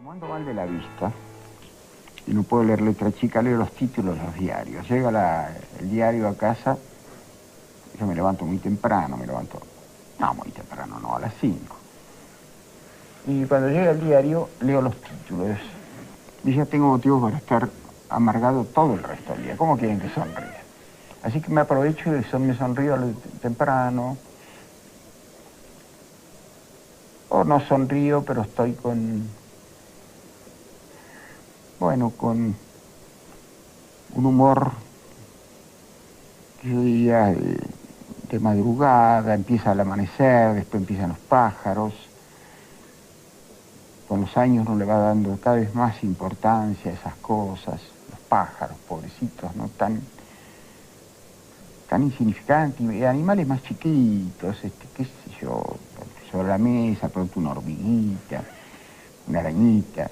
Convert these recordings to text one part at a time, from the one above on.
Como ando mal de la vista y no puedo leer letra chica, leo los títulos de los diarios. Llega el diario a casa, yo me levanto muy temprano, no muy temprano, no, a las 5. Y cuando llega el diario, leo los títulos. Y ya tengo motivos para estar amargado todo el resto del día. ¿Cómo quieren que sonríe? Así que me aprovecho y me sonrío temprano. O no sonrío, pero estoy con un humor que yo diría de madrugada, empieza el amanecer, después empiezan los pájaros. Con los años uno le va dando cada vez más importancia a esas cosas, los pájaros, pobrecitos, ¿no? Tan insignificantes, y animales más chiquitos, qué sé yo, sobre la mesa, pronto una hormiguita, una arañita.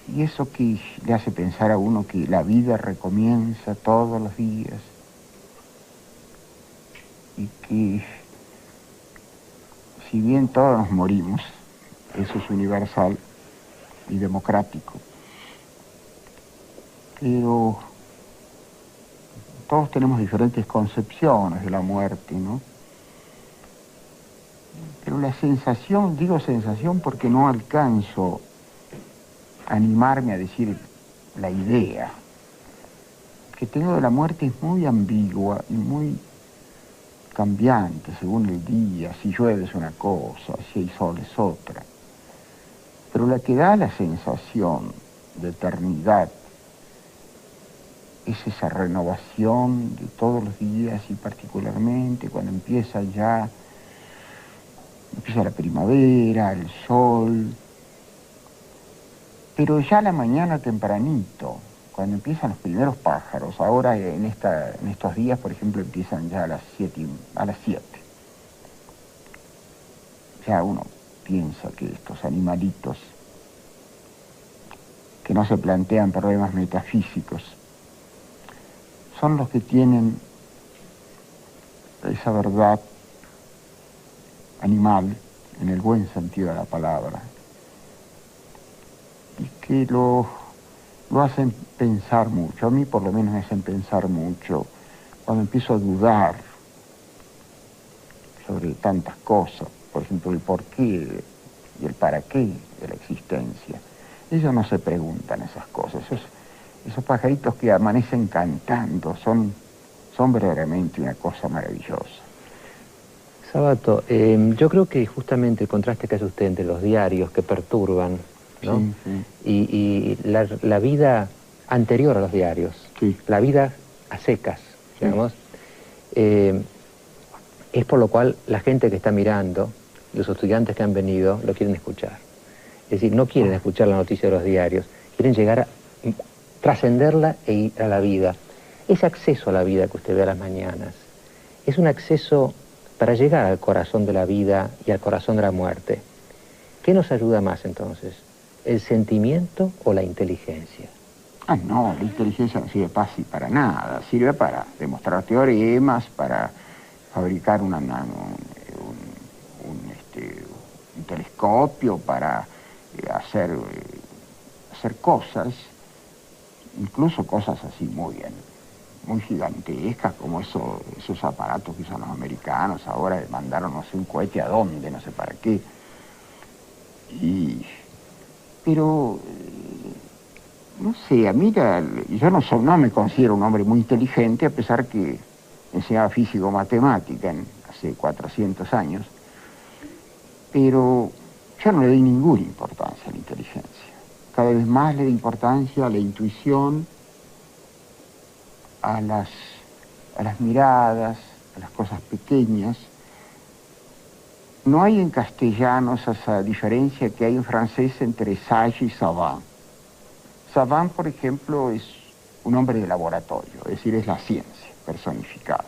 Y eso que le hace pensar a uno que la vida recomienza todos los días y que si bien todos nos morimos, eso es universal y democrático, pero todos tenemos diferentes concepciones de la muerte, ¿no? Pero la sensación, digo sensación porque no alcanzo a animarme a decir la idea que tengo de la muerte es muy ambigua y muy cambiante según el día. Si llueve es una cosa, si hay sol es otra. Pero la que da la sensación de eternidad es esa renovación de todos los días y particularmente cuando empieza la primavera, el sol, pero ya la mañana tempranito, cuando empiezan los primeros pájaros, ahora en estos días, por ejemplo, empiezan ya a las 7. Ya uno piensa que estos animalitos que no se plantean problemas metafísicos son los que tienen esa verdad animal, en el buen sentido de la palabra, y que lo hacen pensar mucho. A mí por lo menos me hacen pensar mucho cuando empiezo a dudar sobre tantas cosas, por ejemplo, el porqué y el para qué de la existencia. Ellos no se preguntan esas cosas, esos pajaritos que amanecen cantando son verdaderamente una cosa maravillosa. Sabato, yo creo que justamente el contraste que hace usted entre los diarios que perturban, ¿no? Sí, sí. Y la vida anterior a los diarios, Sí. la vida a secas, digamos, es por lo cual la gente que está mirando, los estudiantes que han venido, lo quieren escuchar. Es decir, no quieren escuchar la noticia de los diarios, quieren llegar a trascenderla e ir a la vida. Ese acceso a la vida que usted ve a las mañanas, es un acceso para llegar al corazón de la vida y al corazón de la muerte. ¿Qué nos ayuda más entonces? ¿El sentimiento o la inteligencia? Ah, no, la inteligencia no sirve para nada. Sirve para demostrar teoremas, para fabricar un telescopio, para hacer cosas, incluso cosas así muy gigantescas, como esos aparatos que usan los americanos ahora, mandaron, no sé, un cohete a dónde, no sé para qué. Pero no sé, a mí yo no me considero un hombre muy inteligente, a pesar que enseñaba físico-matemática hace 400 años, pero yo no le doy ninguna importancia a la inteligencia. Cada vez más le doy importancia a la intuición, a las miradas, a las cosas pequeñas. No hay en castellano esa diferencia que hay en francés entre sage y savant. Savant, por ejemplo, es un hombre de laboratorio, es decir, es la ciencia personificada.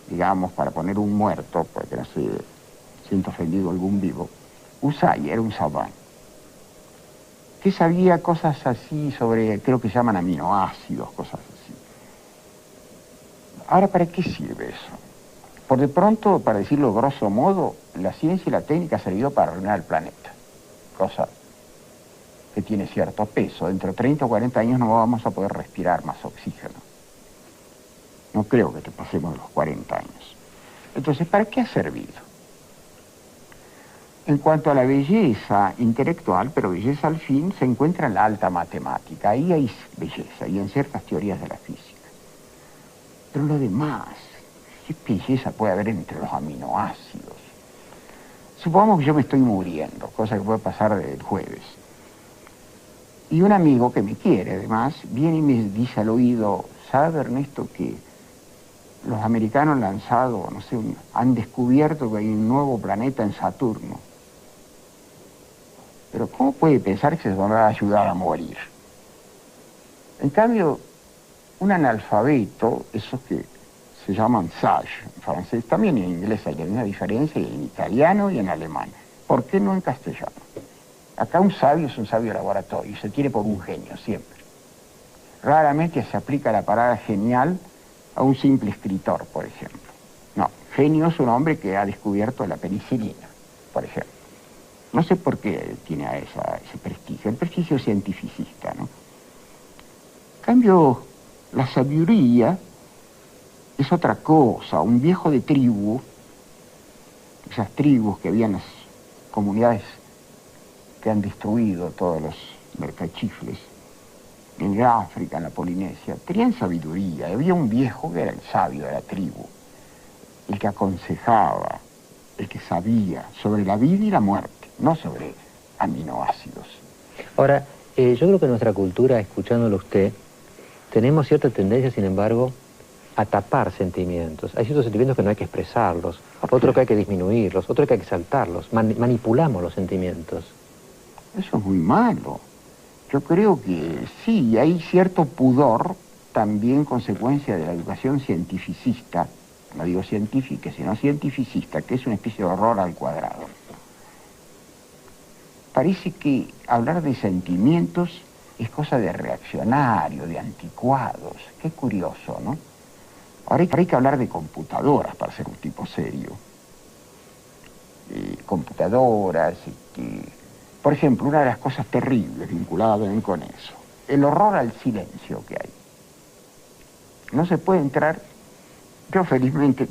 Digamos, para poner un muerto, porque no se siente ofendido algún vivo, Usai era un savant, que sabía cosas así sobre, creo que se llaman aminoácidos, cosas así. Ahora, ¿para qué sirve eso? De pronto, para decirlo grosso modo, la ciencia y la técnica ha servido para arruinar el planeta. cosa que tiene cierto peso. Dentro de 30 o 40 años no vamos a poder respirar más oxígeno. No creo que te pasemos de los 40 años. Entonces, ¿para qué ha servido? En cuanto a la belleza intelectual, pero belleza al fin, se encuentra en la alta matemática. Ahí hay belleza, y en ciertas teorías de la física. Pero lo demás, ¿qué belleza puede haber entre los aminoácidos? Supongamos que yo me estoy muriendo, cosa que puede pasar el jueves. Y un amigo que me quiere, además, viene y me dice al oído, ¿sabe, Ernesto, que los americanos han lanzado, no sé, han descubierto que hay un nuevo planeta en Saturno? Pero ¿cómo puede pensar que se va a ayudar a morir? En cambio, un analfabeto, esos que se llaman sage en francés, también en inglés hay una diferencia, y en italiano y en alemán. ¿Por qué no en castellano? Acá un sabio es un sabio de laboratorio, se tiene por un genio siempre. Raramente se aplica la palabra genial a un simple escritor, por ejemplo. No, genio es un hombre que ha descubierto la penicilina, por ejemplo. No sé por qué tiene ese prestigio, el prestigio cientificista, ¿no? En cambio, la sabiduría es otra cosa. Un viejo de tribu, esas tribus que habían las comunidades que han destruido todos los mercachifles, en el África, en la Polinesia, tenían sabiduría. Había un viejo que era el sabio de la tribu, el que aconsejaba, el que sabía sobre la vida y la muerte, no sobre aminoácidos. Ahora, yo creo que en nuestra cultura, escuchándolo a usted, tenemos cierta tendencia, sin embargo, a tapar sentimientos. Hay ciertos sentimientos que no hay que expresarlos, otros que hay que disminuirlos, otros que hay que exaltarlos. Manipulamos los sentimientos. Eso es muy malo. Yo creo que sí, hay cierto pudor, también consecuencia de la educación cientificista, no digo científica, sino cientificista, que es una especie de horror al cuadrado. Parece que hablar de sentimientos es cosa de reaccionario, de anticuados. Qué curioso, ¿no? Ahora hay que hablar de computadoras para ser un tipo serio. Computadoras, por ejemplo, una de las cosas terribles vinculadas también con eso, el horror al silencio que hay. No se puede entrar. Yo felizmente,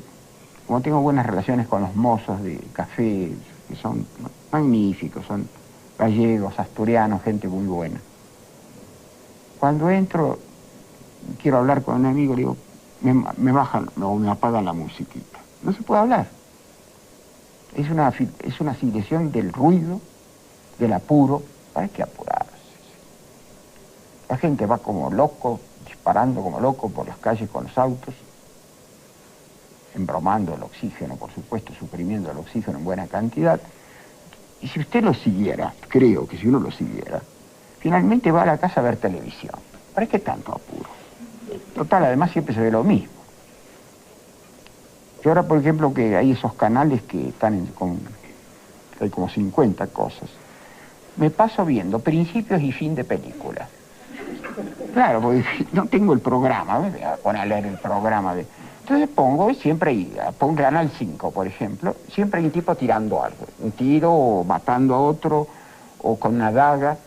como tengo buenas relaciones con los mozos de café, que son magníficos, son gallegos, asturianos, gente muy buena. Cuando entro, quiero hablar con un amigo, le digo, me bajan o me apagan la musiquita. No se puede hablar. Es una civilización del ruido, del apuro. Hay que apurarse. La gente va como loco, disparando como loco por las calles con los autos, embromando el oxígeno, por supuesto, suprimiendo el oxígeno en buena cantidad. Y si usted lo siguiera, creo que si uno lo siguiera, finalmente va a la casa a ver televisión. ¿Para qué tanto apuro? Total, además siempre se ve lo mismo. Yo ahora, por ejemplo, que hay esos canales que están hay como 50 cosas, me paso viendo principios y fin de película. Claro, porque no tengo el programa, me voy a poner a leer el programa de... Entonces pongo Canal 5, por ejemplo, siempre hay un tipo tirando algo, un tiro, o matando a otro, o con una daga.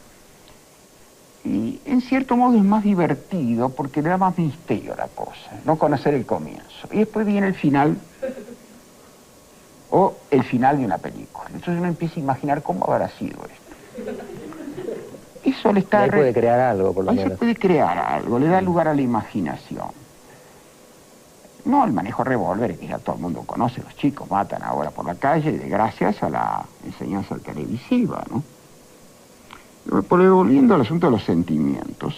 Y en cierto modo es más divertido porque le da más misterio a la cosa, no conocer el comienzo. Y después viene el final, o el final de una película. Entonces uno empieza a imaginar cómo habrá sido esto. Eso le está... Ahí puede crear algo, por lo menos. Ahí se puede crear algo, le da lugar a la imaginación. No el manejo de revólveres, que ya todo el mundo conoce, los chicos matan ahora por la calle, gracias a la enseñanza televisiva, ¿no? Volviendo al asunto de los sentimientos.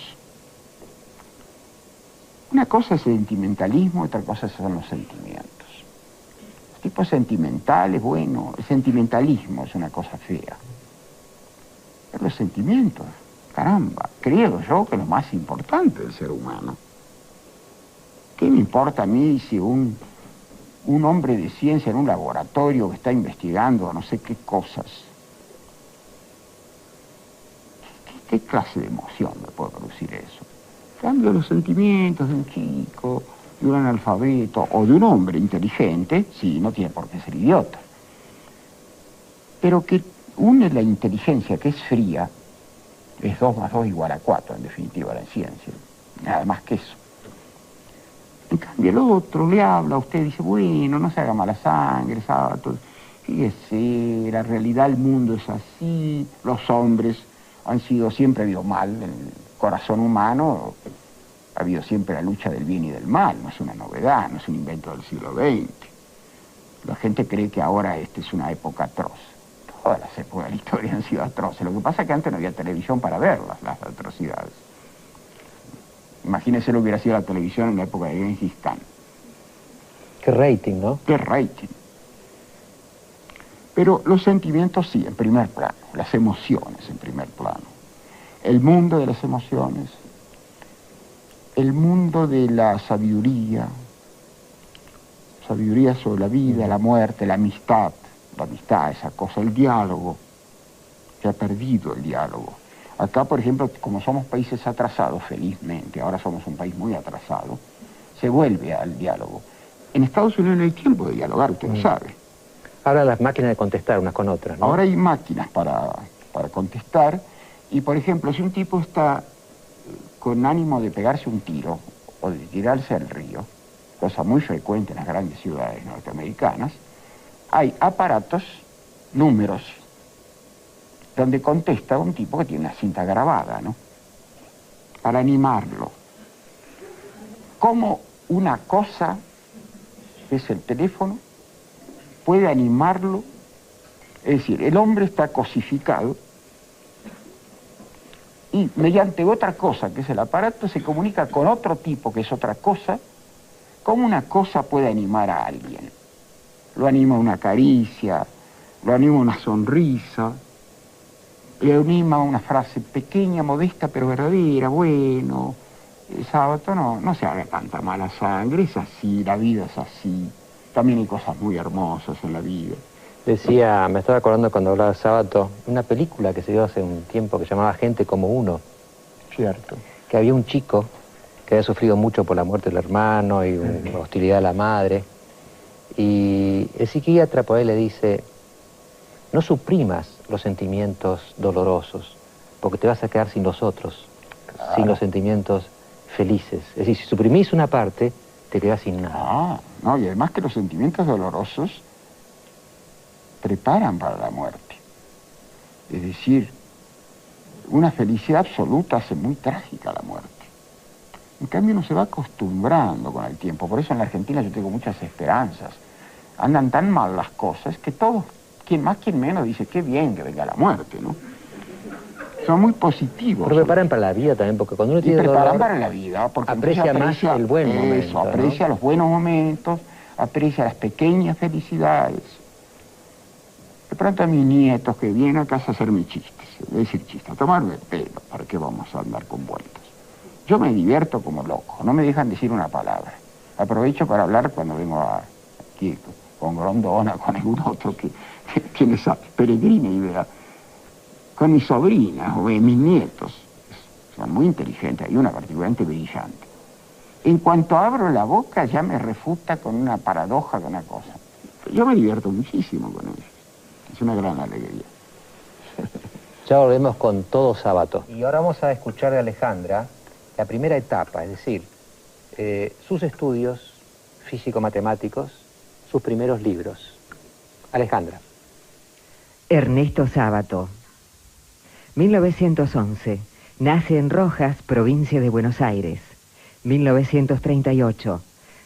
Una cosa es el sentimentalismo, otra cosa son los sentimientos. Los tipos sentimentales, bueno, el sentimentalismo es una cosa fea. Pero los sentimientos, caramba, creo yo que es lo más importante del ser humano. ¿Qué me importa a mí si un hombre de ciencia en un laboratorio que está investigando no sé qué cosas? ¿Qué clase de emoción me puede producir eso? En cambio, los sentimientos de un chico, de un analfabeto o de un hombre inteligente, sí, no tiene por qué ser idiota. Pero que une la inteligencia, que es fría, es 2 más 2 igual a 4, en definitiva, la ciencia. Nada más que eso. En cambio, el otro le habla a usted, dice, bueno, no se haga mala sangre, Sábato. Fíjese, la realidad del mundo es así, los hombres han sido, siempre ha habido mal, en el corazón humano ha habido siempre la lucha del bien y del mal, no es una novedad, no es un invento del siglo XX. La gente cree que ahora esta es una época atroz. Todas las épocas de la historia han sido atroces. Lo que pasa es que antes no había televisión para verlas, las atrocidades. Imagínese lo que hubiera sido la televisión en la época de Gengis Khan. Qué rating, ¿no? Qué rating. Pero los sentimientos sí, en primer plano, las emociones en primer plano. El mundo de las emociones, el mundo de la sabiduría sobre la vida, la muerte, la amistad, esa cosa, el diálogo, que ha perdido el diálogo. Acá, por ejemplo, como somos países atrasados, felizmente, ahora somos un país muy atrasado, se vuelve al diálogo. En Estados Unidos no hay tiempo de dialogar, usted lo sabe. Ahora las máquinas de contestar unas con otras, ¿no? Ahora hay máquinas para contestar, y por ejemplo, si un tipo está con ánimo de pegarse un tiro o de tirarse al río, cosa muy frecuente en las grandes ciudades norteamericanas, hay aparatos, números, donde contesta un tipo que tiene una cinta grabada, ¿no? Para animarlo. ¿Cómo una cosa, que es el teléfono, puede animarlo? Es decir, el hombre está cosificado y mediante otra cosa, que es el aparato, se comunica con otro tipo, que es otra cosa. ¿Cómo una cosa puede animar a alguien? Lo anima una caricia, lo anima una sonrisa, le anima una frase pequeña, modesta, pero verdadera, bueno, Sábato, no se haga tanta mala sangre, es así, la vida es así. También hay cosas muy hermosas en la vida. Decía, me estaba acordando cuando hablaba de Sábato, una película que se dio hace un tiempo que llamaba Gente como uno. Cierto. Que había un chico que había sufrido mucho por la muerte del hermano y una hostilidad a la madre. Y el psiquiatra por ahí le dice, no suprimas los sentimientos dolorosos, porque te vas a quedar sin los otros, Claro. sin los sentimientos felices. Es decir, si suprimís una parte, te quedás sin nada. No, y además que los sentimientos dolorosos preparan para la muerte. Es decir, una felicidad absoluta hace muy trágica la muerte. En cambio uno se va acostumbrando con el tiempo. Por eso en la Argentina yo tengo muchas esperanzas. Andan tan mal las cosas que todos, quien más, quien menos, dice qué bien que venga la muerte, ¿no? Son muy positivos. Pero preparan para la vida también, porque cuando uno tiene preparan dolor, para la vida, porque aprecia más el buen momento, eso, aprecia los buenos momentos, aprecia las pequeñas felicidades. De pronto a mis nietos que vienen a casa a hacerme chistes, decir chistes, a tomarme el pelo, ¿para qué vamos a andar con vueltas? Yo me divierto como loco, no me dejan decir una palabra. Aprovecho para hablar cuando vengo aquí con Grondona, con algún otro que me peregrina y vea. Con mis sobrinas o mis nietos, son muy inteligentes, hay una particularmente brillante. En cuanto abro la boca ya me refuta con una paradoja, con una cosa. Yo me divierto muchísimo con ellos, es una gran alegría. ya volvemos con Todo Sábato. Y ahora vamos a escuchar de Alejandra la primera etapa, es decir, sus estudios físico-matemáticos, sus primeros libros. Alejandra. Ernesto Sábato. 1911. Nace en Rojas, provincia de Buenos Aires. 1938.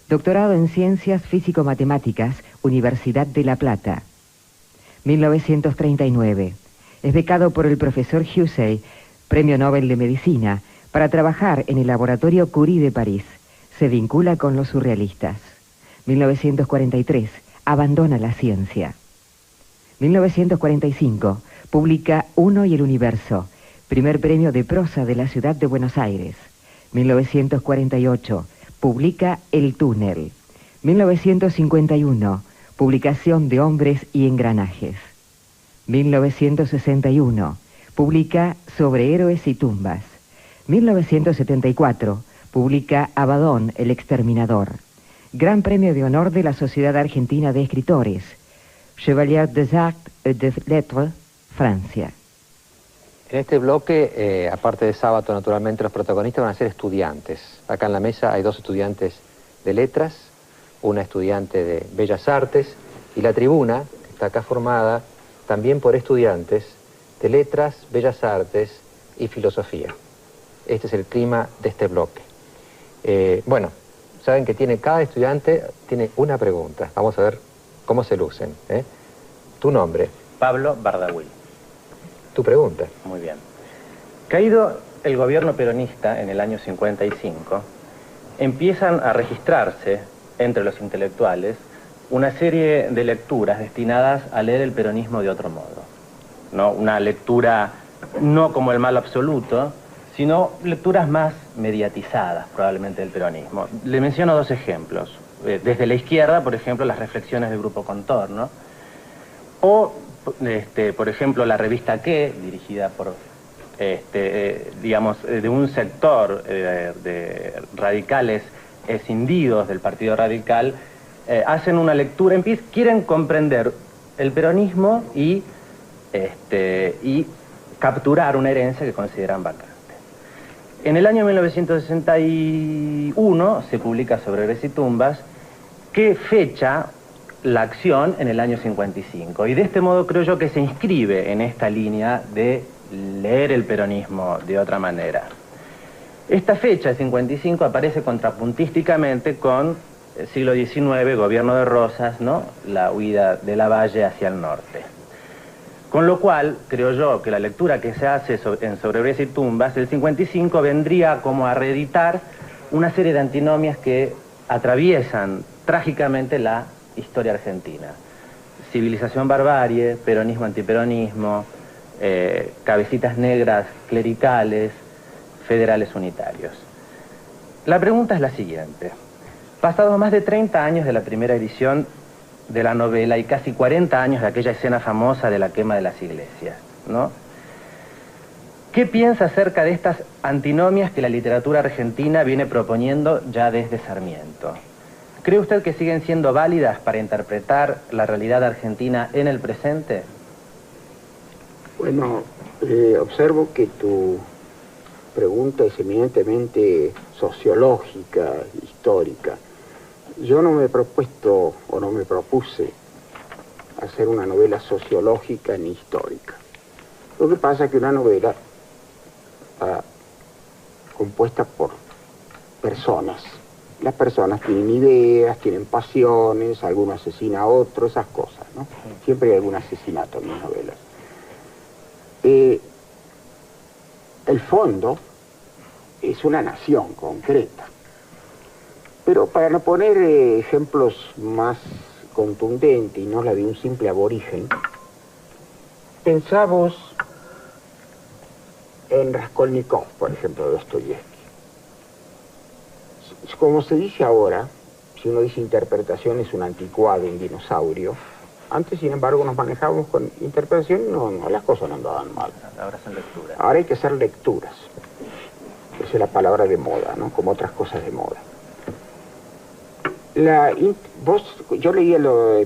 Doctorado en Ciencias Físico-Matemáticas, Universidad de La Plata. 1939. Es becado por el profesor Hussey, Premio Nobel de Medicina, para trabajar en el Laboratorio Curie de París. Se vincula con los surrealistas. 1943. Abandona la ciencia. 1945. Publica Uno y el Universo, primer premio de prosa de la ciudad de Buenos Aires. 1948. Publica El Túnel. 1951. Publicación de Hombres y Engranajes. 1961. Publica Sobre héroes y tumbas. 1974. Publica Abadón, el exterminador. Gran Premio de Honor de la Sociedad Argentina de Escritores. Chevalier des Arts et des Lettres, Francia. En este bloque, aparte de Sábato, naturalmente, los protagonistas van a ser estudiantes. Acá en la mesa hay 2 estudiantes de letras, una estudiante de Bellas Artes, y la tribuna, que está acá formada, también por estudiantes de letras, Bellas Artes y filosofía. Este es el clima de este bloque. Bueno, saben que cada estudiante tiene una pregunta. Vamos a ver cómo se lucen. Tu nombre. Pablo Bardagüí. Tu pregunta. Muy bien. Caído el gobierno peronista en el año 55, empiezan a registrarse entre los intelectuales una serie de lecturas destinadas a leer el peronismo de otro modo, ¿no? Una lectura no como el mal absoluto, sino lecturas más mediatizadas probablemente del peronismo. Le menciono 2 ejemplos. Desde la izquierda, por ejemplo, las reflexiones del Grupo Contorno, o por ejemplo, la revista ¿Qué?, dirigida por, digamos, de un sector de radicales escindidos del Partido Radical, hacen una lectura, quieren comprender el peronismo y capturar una herencia que consideran vacante. En el año 1961 se publica Sobre y Tumbas, que fecha la acción en el año 55. Y de este modo creo yo que se inscribe en esta línea de leer el peronismo de otra manera. Esta fecha, el 55, aparece contrapuntísticamente con el siglo XIX, gobierno de Rosas, ¿no? La huida de Lavalle hacia el norte. Con lo cual, creo yo que la lectura que se hace en Sobre y Tumbas, el 55 vendría como a reeditar una serie de antinomias que atraviesan trágicamente la historia argentina. Civilización barbarie, peronismo antiperonismo, cabecitas negras clericales, federales unitarios. La pregunta es la siguiente. Pasados más de 30 años de la primera edición de la novela y casi 40 años de aquella escena famosa de la quema de las iglesias, ¿no? ¿Qué piensa acerca de estas antinomias que la literatura argentina viene proponiendo ya desde Sarmiento? ¿Cree usted que siguen siendo válidas para interpretar la realidad argentina en el presente? Bueno, observo que tu pregunta es eminentemente sociológica, histórica. Yo no me he propuesto o no me propuse hacer una novela sociológica ni histórica. Lo que pasa es que una novela está compuesta por personas. Las personas tienen ideas, tienen pasiones, alguno asesina a otro, esas cosas, ¿no? Siempre hay algún asesinato en mis novelas. El fondo es una nación concreta. Pero para no poner ejemplos más contundentes y no la de un simple aborigen, pensamos en Raskolnikov, por ejemplo, de Dostoyevsky. Como se dice ahora, si uno dice interpretación es un anticuado, un dinosaurio. Antes, sin embargo, nos manejábamos con interpretación y no, las cosas no andaban mal. Ahora son lecturas. Ahora hay que hacer lecturas. Esa es la palabra de moda, ¿no? Como otras cosas de moda. Yo leí,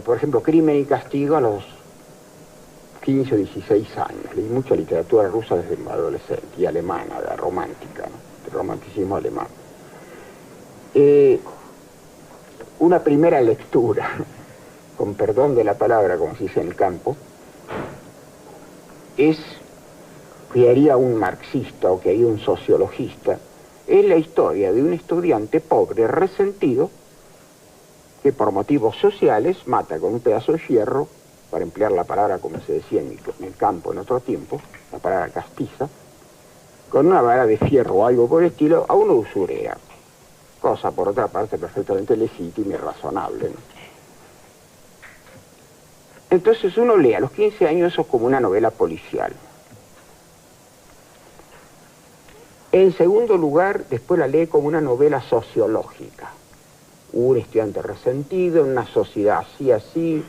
por ejemplo, Crimen y Castigo a los 15 o 16 años. Leí mucha literatura rusa desde adolescente y alemana, la romántica, ¿no? El romanticismo alemán. Una primera lectura, con perdón de la palabra, como se dice en el campo, es que haría un marxista o que haría un sociologista, es la historia de un estudiante pobre, resentido, que por motivos sociales mata con un pedazo de fierro, para emplear la palabra como se decía en el campo en otro tiempo, la palabra castiza, con una vara de fierro o algo por el estilo, a una usurera. Cosa, por otra parte, perfectamente legítima y razonable, ¿no? Entonces uno lee a los 15 años eso como una novela policial. En segundo lugar, después la lee como una novela sociológica. Un estudiante resentido en una sociedad así,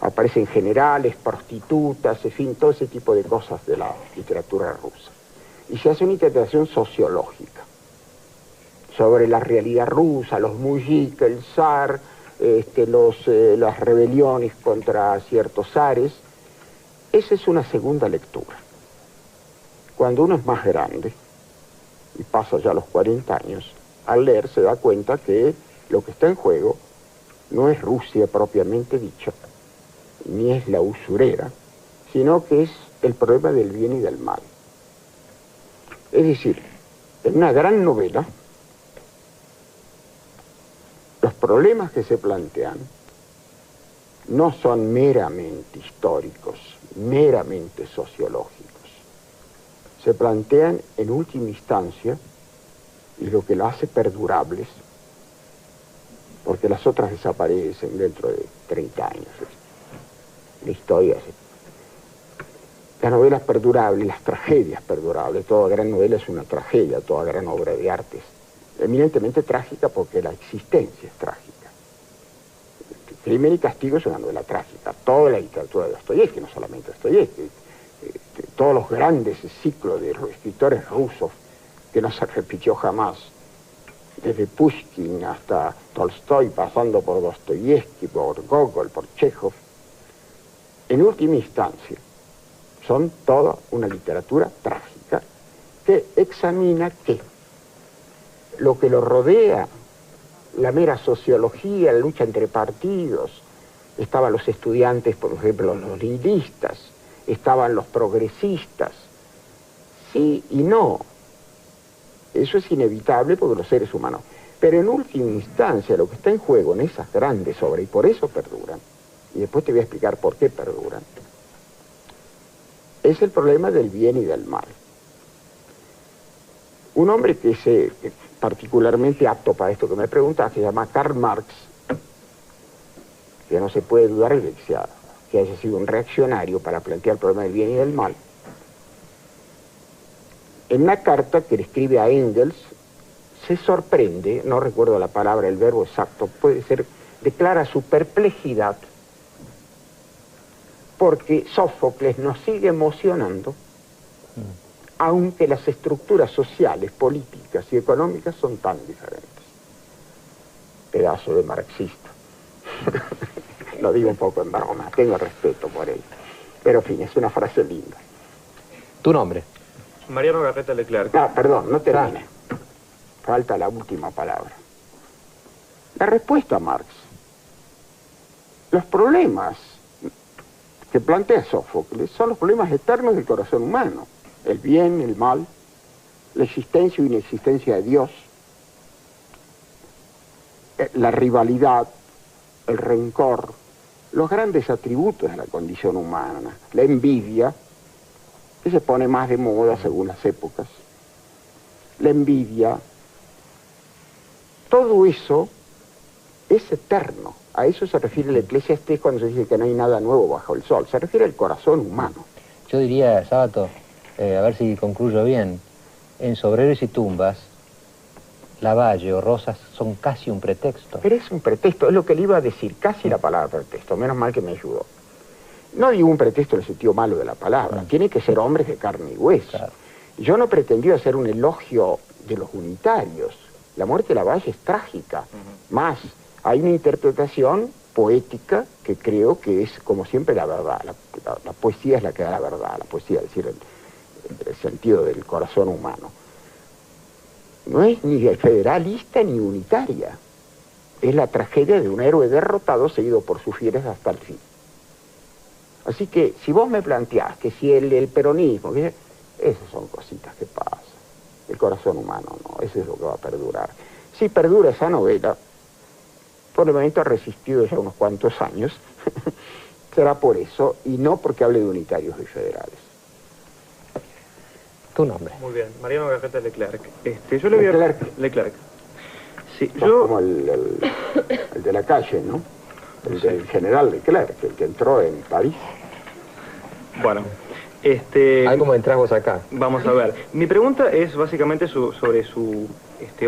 aparecen generales, prostitutas, en fin, todo ese tipo de cosas de la literatura rusa. Y se hace una interpretación sociológica sobre la realidad rusa, los mujik, el zar, las rebeliones contra ciertos zares, Esa es una segunda lectura. Cuando uno es más grande y pasa ya los 40 años, al leer se da cuenta que lo que está en juego no es Rusia propiamente dicha, ni es la usurera, sino que es el problema del bien y del mal. Es decir, en una gran novela, los problemas que se plantean no son meramente históricos, meramente sociológicos. Se plantean en última instancia, y lo que las hace perdurables, porque las otras desaparecen dentro de 30 años. La historia es... Las novelas perdurables, las tragedias perdurables, toda gran novela es una tragedia, toda gran obra de arte es eminentemente trágica porque la existencia es trágica. Crimen y Castigo es una novela trágica, toda la literatura de Dostoyevski, no solamente Dostoyevski, todos los grandes ciclos de escritores rusos que no se repitió jamás, desde Pushkin hasta Tolstoy, pasando por Dostoyevski, por Gogol, por Chekhov, en última instancia, son toda una literatura trágica que examina que lo que lo rodea, la mera sociología, la lucha entre partidos, estaban los estudiantes, por ejemplo, los nihilistas, estaban los progresistas, sí y no. Eso es inevitable porque los seres humanos. Pero en última instancia lo que está en juego en esas grandes obras, y por eso perduran, y después te voy a explicar por qué perduran, es el problema del bien y del mal. Un hombre que es particularmente apto para esto que me preguntas, que se llama Karl Marx, que no se puede dudar de que haya sido un reaccionario para plantear el problema del bien y del mal, en una carta que le escribe a Engels, se sorprende, no recuerdo la palabra, el verbo exacto, puede ser, declara su perplejidad porque Sófocles nos sigue emocionando, aunque las estructuras sociales, políticas y económicas son tan diferentes. Pedazo de marxista. Lo digo un poco en broma, tengo respeto por él. Pero en fin, es una frase linda. ¿Tu nombre? Mariano Garreta Leclerc. Ah, perdón, no termine. Falta la última palabra. La respuesta a Marx. Los problemas que plantea Sófocles son los problemas eternos del corazón humano. El bien, el mal, la existencia o inexistencia de Dios, la rivalidad, el rencor, los grandes atributos de la condición humana, la envidia, que se pone más de moda según las épocas, la envidia, todo eso es eterno. A eso se refiere la Eclesiastés cuando se dice que no hay nada nuevo bajo el sol. Se refiere al corazón humano. Yo diría, Sábato, a ver si concluyo bien, en Sobreros y Tumbas, Lavalle o Rosas son casi un pretexto. Pero es un pretexto, es lo que le iba a decir, casi la palabra pretexto, menos mal que me ayudó. No digo un pretexto en el sentido malo de la palabra, tiene que ser hombres de carne y hueso. Claro. Yo no pretendí hacer un elogio de los unitarios. La muerte de Lavalle es trágica. Más, hay una interpretación poética que creo que es, como siempre, la verdad. La poesía es la que da la verdad, la poesía, es decir, el sentido del corazón humano. No es ni federalista ni unitaria. Es la tragedia de un héroe derrotado seguido por sus fieles hasta el fin. Así que, si vos me planteás que si el peronismo, esas son cositas que pasan. El corazón humano, no, eso es lo que va a perdurar. Si perdura esa novela, por el momento ha resistido ya unos cuantos años, será por eso, y no porque hable de unitarios y federales. Tu nombre. Muy bien, Mariano Garreta Leclerc. Yo le voy a... Leclerc. Sí, yo... Como el de la calle, ¿no? El general Leclerc, el que entró en París. Bueno, ¿Cómo entrás vos acá? vamos a ver. Mi pregunta es básicamente sobre su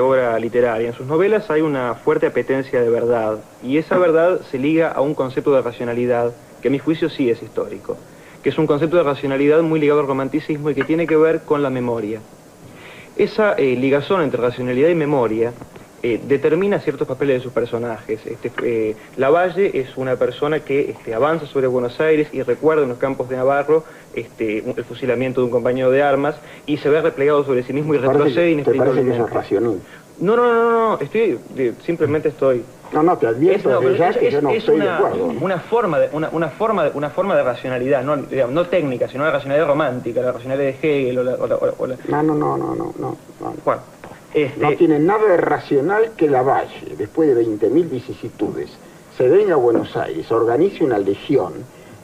obra literaria. En sus novelas hay una fuerte apetencia de verdad, y esa verdad se liga a un concepto de racionalidad que a mi juicio sí es histórico, que es un concepto de racionalidad muy ligado al romanticismo y que tiene que ver con la memoria. Esa ligazón entre racionalidad y memoria determina ciertos papeles de sus personajes. Lavalle es una persona que avanza sobre Buenos Aires y recuerda en los campos de Navarro el fusilamiento de un compañero de armas y se ve replegado sobre sí mismo y retrocede inexplicablemente. ¿Te parece que eso es racional? No, simplemente estoy... No, te advierto que yo no estoy de acuerdo. Una forma de racionalidad, no técnica, sino una racionalidad romántica, la racionalidad de Hegel o la... No. Bueno, no tiene nada de racional que Lavalle, después de 20.000 vicisitudes, se venga a Buenos Aires, organice una legión,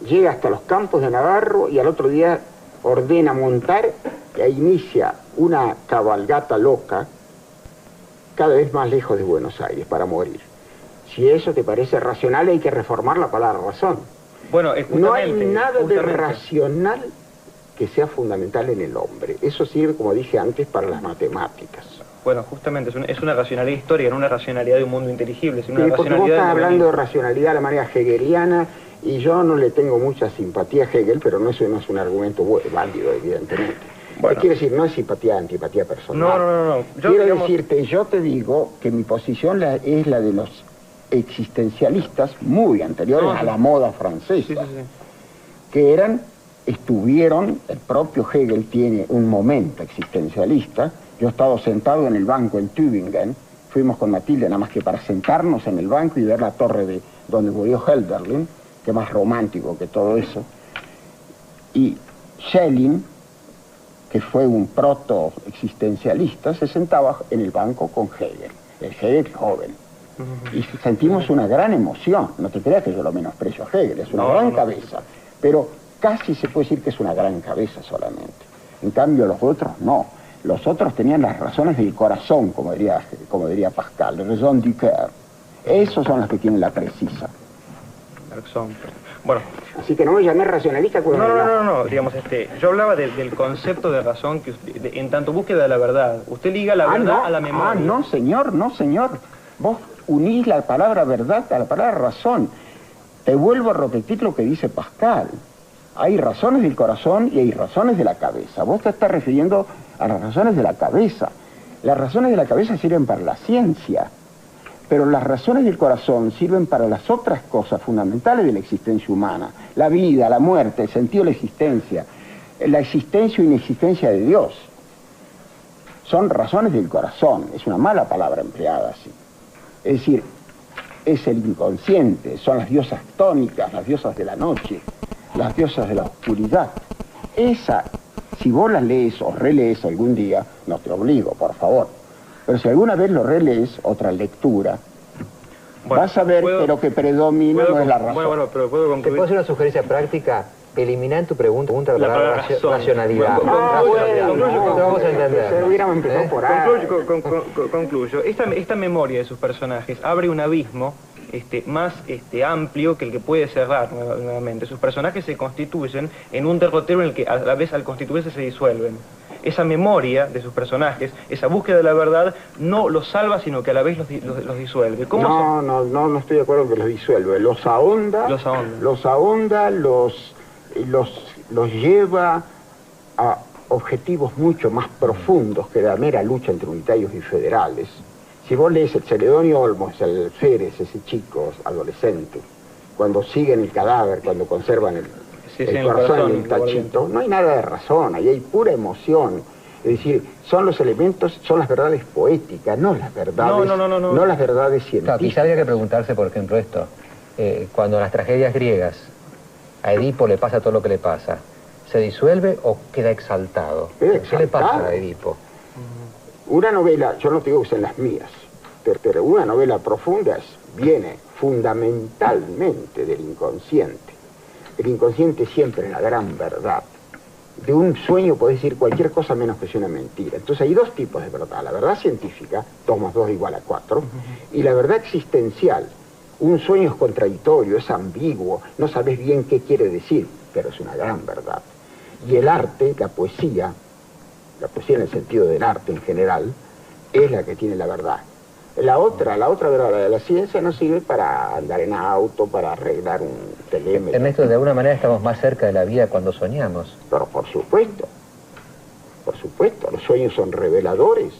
llega hasta los campos de Navarro y al otro día ordena montar e inicia una cabalgata loca cada vez más lejos de Buenos Aires para morir. Si eso te parece racional, hay que reformar la palabra razón. Bueno, no hay nada de racional que sea fundamental en el hombre. Eso sirve, como dije antes, para las matemáticas. Bueno, justamente es una racionalidad histórica, no una racionalidad de un mundo inteligible, sino una porque racionalidad... vos estás hablando de racionalidad a la manera hegeliana, y yo no le tengo mucha simpatía a Hegel, pero eso no es un argumento válido, evidentemente. Bueno. Quiero decir, no es antipatía personal. No. Quiero decirte, yo te digo que mi posición es la de los existencialistas muy anteriores a la moda francesa, que estuvieron, el propio Hegel tiene un momento existencialista. Yo he estado sentado en el banco en Tübingen, fuimos con Matilde nada más que para sentarnos en el banco y ver la torre de donde murió Hölderlin, que es más romántico que todo eso, y Schelling, que fue un proto-existencialista, se sentaba en el banco con Hegel, el Hegel joven. Y sentimos una gran emoción. No te creas que yo lo menosprecio a Hegel, es una gran cabeza, pero casi se puede decir que es una gran cabeza solamente. En cambio los otros no. Los otros tenían las razones del corazón, como diría Pascal, la raison du cœur. Esos son los que tienen la precisa. Bueno, así que no me llamé racionalista. No, digamos, yo hablaba del concepto de razón que en tanto búsqueda de la verdad. Usted liga la verdad a la memoria. No, señor. Vos unís la palabra verdad a la palabra razón. Te vuelvo a repetir lo que dice Pascal. Hay razones del corazón y hay razones de la cabeza. Vos te estás refiriendo a las razones de la cabeza. Las razones de la cabeza sirven para la ciencia, pero las razones del corazón sirven para las otras cosas fundamentales de la existencia humana. La vida, la muerte, el sentido de la existencia o inexistencia de Dios. Son razones del corazón. Es una mala palabra empleada así. Es decir, es el inconsciente, son las diosas tónicas, las diosas de la noche, las diosas de la oscuridad. Esa, si vos las lees o relees algún día, no te obligo, por favor, pero si alguna vez lo relees, otra lectura, vas a ver que lo que predomina no es la razón. Bueno, pero puedo concluir. ¿Te puedo hacer una sugerencia práctica? Eliminar en tu pregunta la palabra racionalidad. Vamos a entender. Hubiéramos empezado por ahí. Concluyo. Esta memoria de sus personajes abre un abismo más amplio que el que puede cerrar nuevamente. Sus personajes se constituyen en un derrotero en el que a la vez al constituirse se disuelven. Esa memoria de sus personajes, esa búsqueda de la verdad, no los salva, sino que a la vez los disuelve. No estoy de acuerdo en que los disuelve. Los ahonda, los lleva a objetivos mucho más profundos que la mera lucha entre unitarios y federales. Si vos lees el Celedonio Olmos, el Férez, ese chico adolescente, cuando siguen el cadáver, cuando conservan el corazón en el tachito, no hay nada de razón, ahí hay pura emoción. Es decir, son los elementos, son las verdades poéticas, no las verdades, no las verdades científicas. Quizá habría que preguntarse, por ejemplo, esto. Cuando en las tragedias griegas a Edipo le pasa todo lo que le pasa, ¿se disuelve o queda exaltado? ¿Qué le pasa a Edipo? Una novela, yo no te digo que sean las mías, pero una novela profunda viene fundamentalmente del inconsciente. El inconsciente siempre es la gran verdad. De un sueño podés decir cualquier cosa menos que sea una mentira. Entonces hay dos tipos de verdad. La verdad científica, 2 más 2 igual a 4, y la verdad existencial. Un sueño es contradictorio, es ambiguo, no sabes bien qué quiere decir, pero es una gran verdad. Y el arte, la poesía en el sentido del arte en general, es la que tiene la verdad. La otra verdad de la ciencia no sirve para andar en auto, para arreglar un telémetro. Ernesto, de alguna manera estamos más cerca de la vida cuando soñamos. Pero por supuesto, los sueños son reveladores.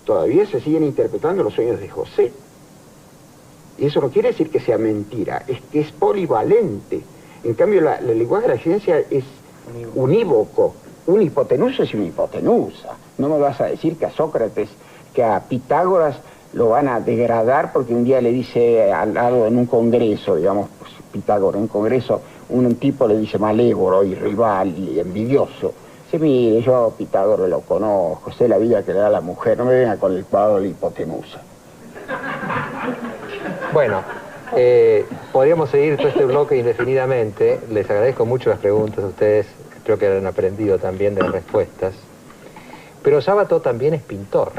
todavía se siguen interpretando los sueños de José. Y eso no quiere decir que sea mentira, es que es polivalente. En cambio, el lenguaje de la ciencia es unívoco. Un hipotenuso es una hipotenusa. No me vas a decir que a Sócrates, que a Pitágoras lo van a degradar porque un día le dice al lado en un congreso, digamos, pues, Pitágoras, en un congreso, un tipo le dice malévolo y rival y envidioso. Dice, mire, yo a Pitágoras lo conozco, sé la vida que le da a la mujer, no me venga con el cuadro de la hipotenusa. Bueno, podríamos seguir todo este bloque indefinidamente. Les agradezco mucho las preguntas a ustedes, creo que han aprendido también de las respuestas. Pero Sábato también es pintor.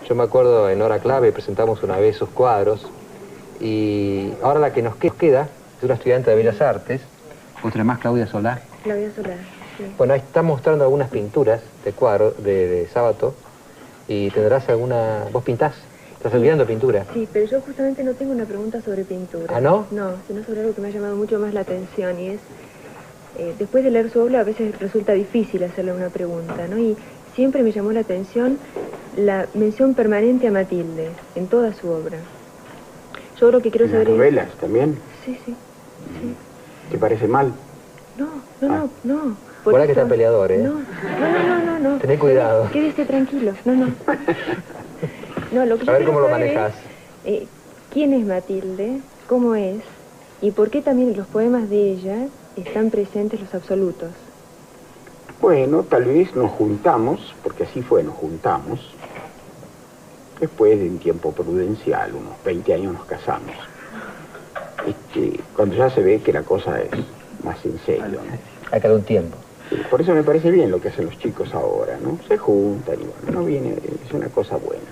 Yo me acuerdo en Hora Clave presentamos una vez sus cuadros y ahora la que nos queda es una estudiante de Bellas Artes, otra más, Claudia Solá. Claudia Solá, sí. Bueno, ahí está mostrando algunas pinturas de cuadros de Sábato y tendrás alguna... ¿Vos pintás? ¿Estás estudiando pintura? Sí, pero yo justamente no tengo una pregunta sobre pintura. ¿Ah, no? No, sino sobre algo que me ha llamado mucho más la atención y es, después de leer su obra a veces resulta difícil hacerle una pregunta, ¿no? Y siempre me llamó la atención la mención permanente a Matilde en toda su obra. Yo lo que quiero saber es... ¿Novelas también? Sí, sí, sí. ¿Te parece mal? No. Por ahí que están peleadores, ¿eh? No. Tené cuidado. Quédese tranquilo, no. No, lo que A ver yo cómo lo quiero saber manejas. es, ¿quién es Matilde? ¿Cómo es? ¿Y por qué también en los poemas de ella están presentes los absolutos? Bueno, tal vez nos juntamos, porque así fue, nos juntamos. Después de un tiempo prudencial, unos 20 años nos casamos. Cuando ya se ve que la cosa es más en serio, ¿no? Hay que dar un tiempo. Por eso me parece bien lo que hacen los chicos ahora, ¿no? Se juntan y bueno, no viene, es una cosa buena.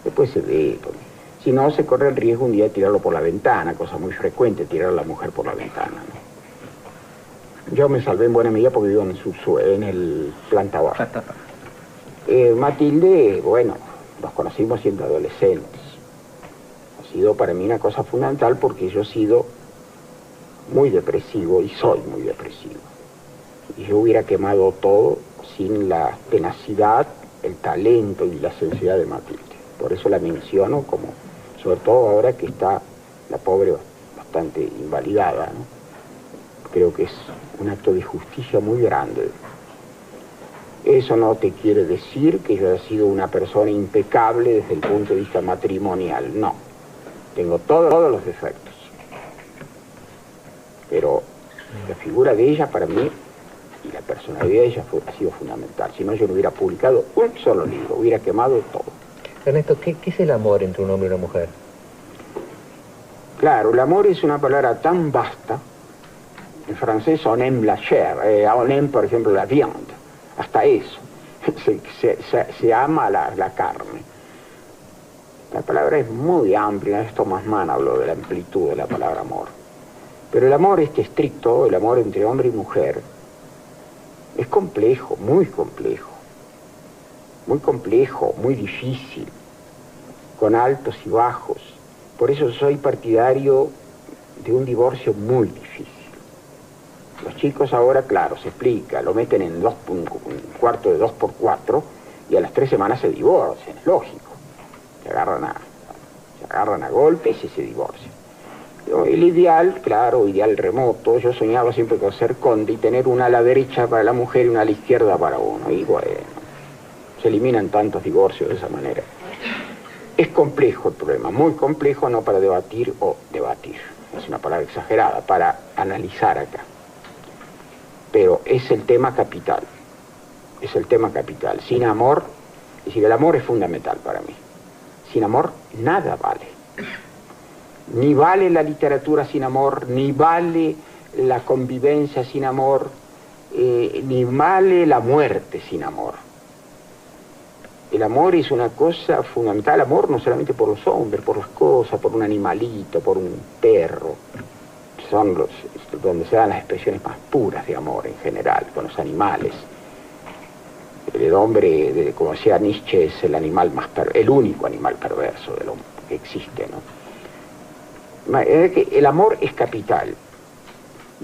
Después se ve, porque si no se corre el riesgo un día de tirarlo por la ventana, cosa muy frecuente, tirar a la mujer por la ventana, ¿no? Yo me salvé en buena medida porque vivo en el planta baja. Matilde, bueno, nos conocimos siendo adolescentes. Ha sido para mí una cosa fundamental porque yo he sido muy depresivo y soy muy depresivo. Y yo hubiera quemado todo sin la tenacidad, el talento y la sensibilidad de Matilde. Por eso la menciono como, sobre todo ahora que está la pobre bastante invalidada, ¿no? Creo que es un acto de justicia muy grande. Eso no te quiere decir que yo haya sido una persona impecable desde el punto de vista matrimonial, no. Tengo todos los defectos. Pero la figura de ella para mí y la personalidad de ella ha sido fundamental. Si no, yo no hubiera publicado un solo libro, hubiera quemado todo. Ernesto, ¿qué es el amor entre un hombre y una mujer? Claro, el amor es una palabra tan vasta. En francés, on aime la chair, on aime, por ejemplo, la viande. Hasta eso. Se ama la carne. La palabra es muy amplia. Esto Thomas Mann habló de la amplitud de la palabra amor. Pero el amor estricto, el amor entre hombre y mujer, es complejo, muy complejo. Muy complejo, muy difícil, con altos y bajos. Por eso soy partidario de un divorcio muy difícil. Los chicos ahora, claro, se explica, lo meten en un cuarto de 2x4 y a las 3 semanas se divorcian, es lógico. Se agarran a golpes y se divorcian. El ideal, claro, ideal remoto, yo soñaba siempre con ser conde y tener una a la derecha para la mujer y una a la izquierda para uno. Y bueno, se eliminan tantos divorcios de esa manera. Es complejo el problema, muy complejo, no para debatir o debatir. Es una palabra exagerada, para analizar acá. Pero es el tema capital. Es el tema capital. Sin amor, es decir, el amor es fundamental para mí. Sin amor, nada vale. Ni vale la literatura sin amor, ni vale la convivencia sin amor, ni vale la muerte sin amor. El amor es una cosa fundamental. El amor no solamente por los hombres, por las cosas, por un animalito, por un perro. Son donde se dan las expresiones más puras de amor en general, con los animales. El hombre, como decía Nietzsche, es el animal el único animal perverso del hombre que existe, ¿no? El amor es capital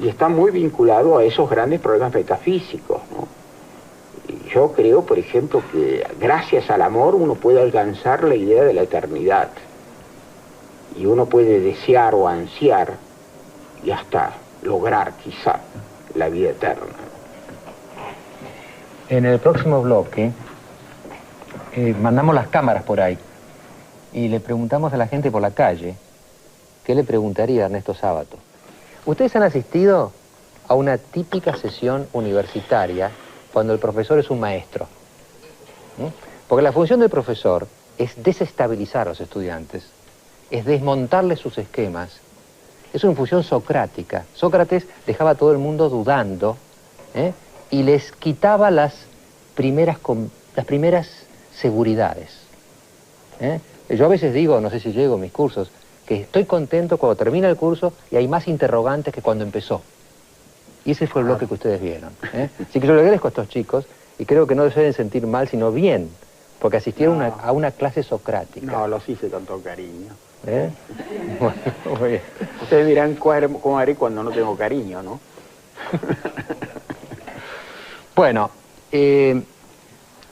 y está muy vinculado a esos grandes problemas metafísicos, ¿no? yo creo, por ejemplo, que gracias al amor uno puede alcanzar la idea de la eternidad. Y uno puede desear o ansiar y hasta lograr quizá la vida eterna. En el próximo bloque mandamos las cámaras por ahí y le preguntamos a la gente por la calle qué le preguntaría a Ernesto Sábato. Ustedes han asistido a una típica sesión universitaria cuando el profesor es un maestro. Porque la función del profesor es desestabilizar a los estudiantes, es desmontarles sus esquemas. Es una función socrática. Sócrates dejaba a todo el mundo dudando y les quitaba las primeras seguridades. Yo a veces digo, no sé si llego a mis cursos, que estoy contento cuando termina el curso y hay más interrogantes que cuando empezó. Y ese fue el bloque que ustedes vieron. Así que yo le agradezco a estos chicos y creo que no se deben sentir mal, sino bien, porque asistieron a una clase socrática. No, los hice con todo cariño. Bueno, muy bien. Ustedes dirán cómo haré cuando no tengo cariño, ¿no? Bueno,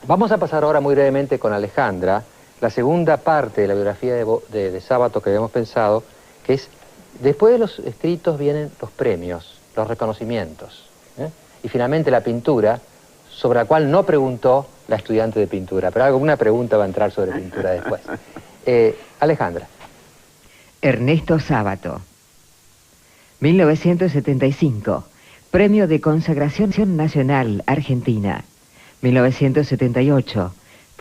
vamos a pasar ahora muy brevemente con Alejandra la segunda parte de la biografía de Sábato que habíamos pensado, que es, después de los escritos vienen los premios, los reconocimientos, y finalmente la pintura, sobre la cual no preguntó la estudiante de pintura, pero alguna pregunta va a entrar sobre pintura después. Alejandra. Ernesto Sábato. 1975. Premio de Consagración Nacional Argentina. 1978.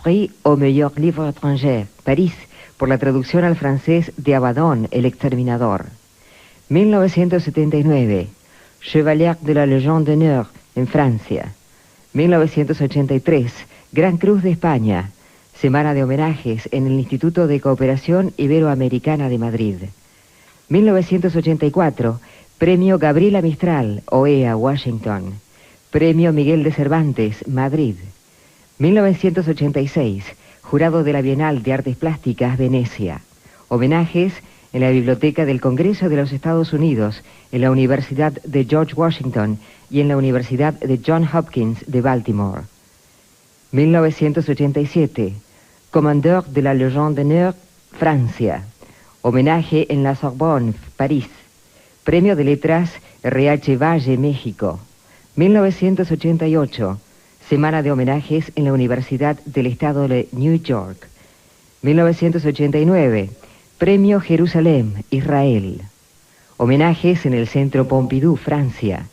Prix au meilleur livre étranger, París, por la traducción al francés de Abaddon, el exterminador. 1979. Chevalier de la Légion d'honneur, en Francia. 1983. Gran Cruz de España. Semana de homenajes en el Instituto de Cooperación Iberoamericana de Madrid. 1984, Premio Gabriela Mistral, OEA, Washington. Premio Miguel de Cervantes, Madrid. 1986, Jurado de la Bienal de Artes Plásticas, Venecia. Homenajes en la Biblioteca del Congreso de los Estados Unidos, en la Universidad de George Washington y en la Universidad de Johns Hopkins de Baltimore. 1987, Commandeur de la Légion d'honneur, Francia. Homenaje en la Sorbonne, París. Premio de Letras, R.H. Valle, México. 1988, Semana de homenajes en la Universidad del Estado de New York. 1989, Premio Jerusalén, Israel. Homenajes en el Centro Pompidou, Francia.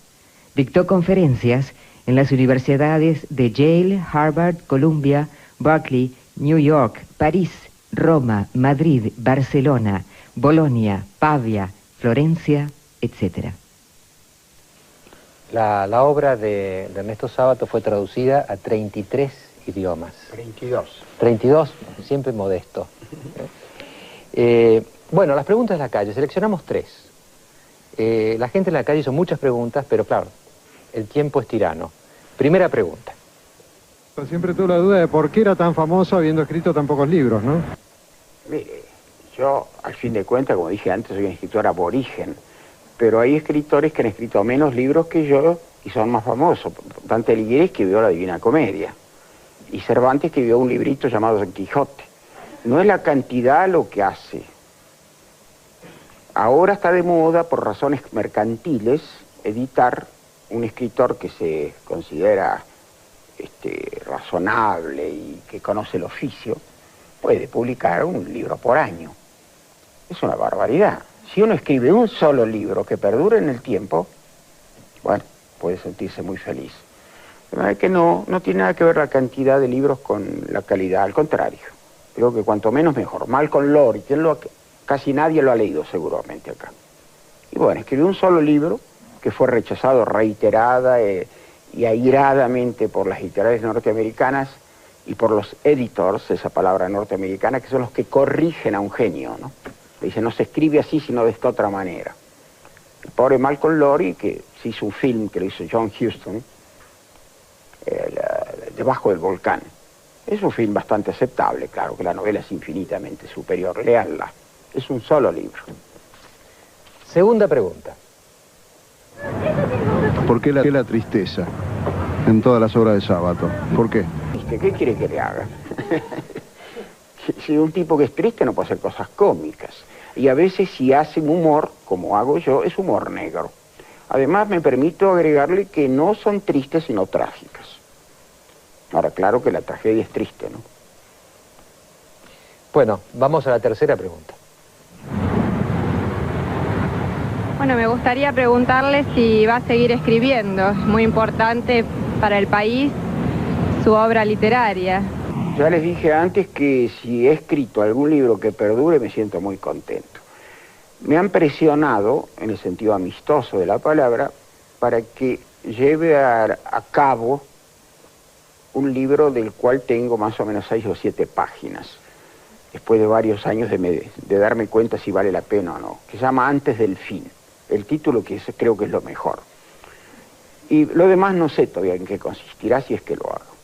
Dictó conferencias en las universidades de Yale, Harvard, Columbia, Berkeley, New York, París, Roma, Madrid, Barcelona, Bolonia, Pavia, Florencia, etc. La obra de Ernesto Sábato fue traducida a 33 idiomas. 32. 32, siempre modesto. Bueno, las preguntas de la calle, seleccionamos 3. La gente en la calle hizo muchas preguntas, pero claro, el tiempo es tirano. Primera pregunta. Siempre tuve la duda de por qué era tan famoso habiendo escrito tan pocos libros, ¿no? Mire, yo, al fin de cuentas, como dije antes, soy un escritor aborigen, pero hay escritores que han escrito menos libros que yo y son más famosos. Dante Alighieri escribió la Divina Comedia y Cervantes escribió un librito llamado Don Quijote. No es la cantidad lo que hace. Ahora está de moda, por razones mercantiles, editar un escritor que se considera razonable y que conoce el oficio, puede publicar un libro por año. Es una barbaridad. Si uno escribe un solo libro que perdure en el tiempo, bueno, puede sentirse muy feliz. De manera que no tiene nada que ver la cantidad de libros con la calidad, al contrario. Creo que cuanto menos mejor. Malcolm Lowry, casi nadie lo ha leído seguramente acá. Y bueno, escribió un solo libro que fue rechazado reiterada y airadamente por las editoriales norteamericanas y por los editors, esa palabra norteamericana, que son los que corrigen a un genio, ¿no? Le dicen, no se escribe así, sino de esta otra manera. El pobre Malcolm Lowry, que se hizo un film que lo hizo John Huston, Debajo del volcán. Es un film bastante aceptable, claro que la novela es infinitamente superior. Léanla. Es un solo libro. Segunda pregunta. ¿Por qué la tristeza? en todas las obras de Sábato. ¿Por qué? ¿Qué quiere que le haga? Si un tipo que es triste no puede hacer cosas cómicas. Y a veces si hace humor, como hago yo, es humor negro. Además me permito agregarle que no son tristes sino trágicas. Ahora, claro que la tragedia es triste, ¿no? Bueno, vamos a la tercera pregunta. Bueno, me gustaría preguntarle si va a seguir escribiendo. Es muy importante para el país su obra literaria. Ya les dije antes que si he escrito algún libro que perdure, me siento muy contento. Me han presionado, en el sentido amistoso de la palabra, para que lleve a cabo un libro del cual tengo más o menos 6 o 7 páginas, después de varios años de darme cuenta si vale la pena o no, que se llama Antes del fin, el título que creo que es lo mejor. Y lo demás no sé todavía en qué consistirá, si es que lo hago.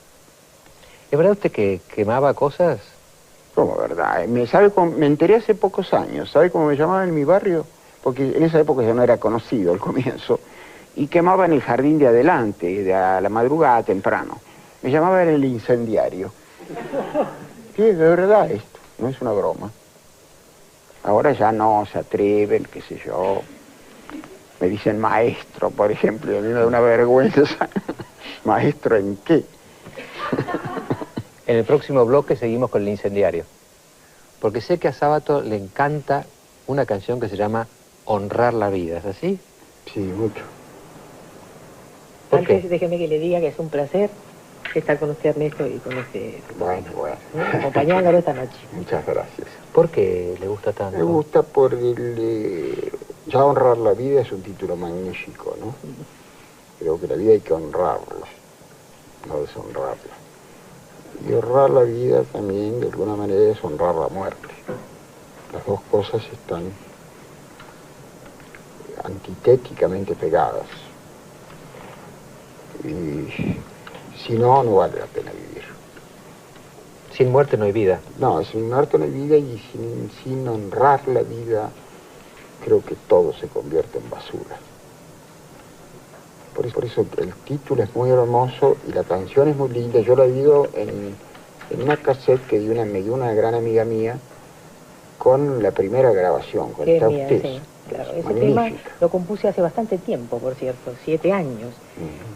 ¿Es verdad usted que quemaba cosas? ¿Cómo verdad? Me enteré hace pocos años. ¿Sabe cómo me llamaban en mi barrio? Porque en esa época ya no era conocido al comienzo. Y quemaba en el jardín de adelante, a la madrugada temprano. Me llamaban el incendiario. Sí, de verdad esto, no es una broma. Ahora ya no se atreven, qué sé yo. Me dicen maestro, por ejemplo, y a mí me da una vergüenza. ¿Maestro en qué? En el próximo bloque seguimos con el incendiario. Porque sé que a Sábato le encanta una canción que se llama Honrar la vida, ¿es así? Sí, mucho. ¿Por qué? Antes déjeme que le diga que es un placer estar con usted, Ernesto, y con usted. Bueno. Acompañándolo esta noche. Muchas gracias. ¿Por qué le gusta tanto? Me gusta por ya honrar la vida es un título magnífico, ¿no? Creo que la vida hay que honrarla, no deshonrarla. Y honrar la vida también, de alguna manera, es honrar la muerte. Las dos cosas están antitéticamente pegadas. Y si no, no vale la pena vivir. Sin muerte no hay vida. No, sin muerte no hay vida, y sin honrar la vida, creo que todo se convierte en basura. Por eso el título es muy hermoso y la canción es muy linda. Yo la he oído en una cassette que me dio una gran amiga mía con la primera grabación, con esta Mía, usted. sí, claro. Ese Magnífica. tema lo compuse hace bastante tiempo, por cierto, 7 años.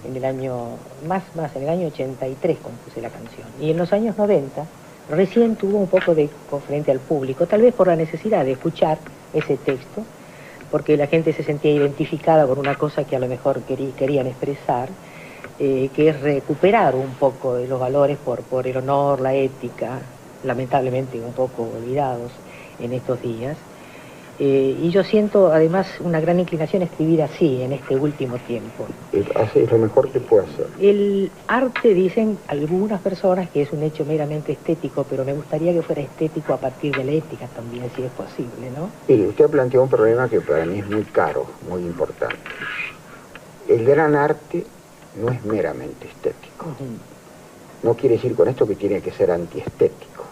En el año, en el año 83 compuse la canción. Y en los años 90 recién tuvo un poco de eco frente al público, tal vez por la necesidad de escuchar ese texto, porque la gente se sentía identificada con una cosa que a lo mejor querían expresar, que es recuperar un poco de los valores por el honor, la ética, lamentablemente un poco olvidados en estos días. Y yo siento además una gran inclinación a escribir así en este último tiempo. Es lo mejor que puede hacer. El arte, dicen algunas personas, que es un hecho meramente estético, pero me gustaría que fuera estético a partir de la ética también, si es posible, ¿no? Mire, usted ha planteado un problema que para mí es muy caro, muy importante. El gran arte no es meramente estético. No quiere decir con esto que tiene que ser antiestético.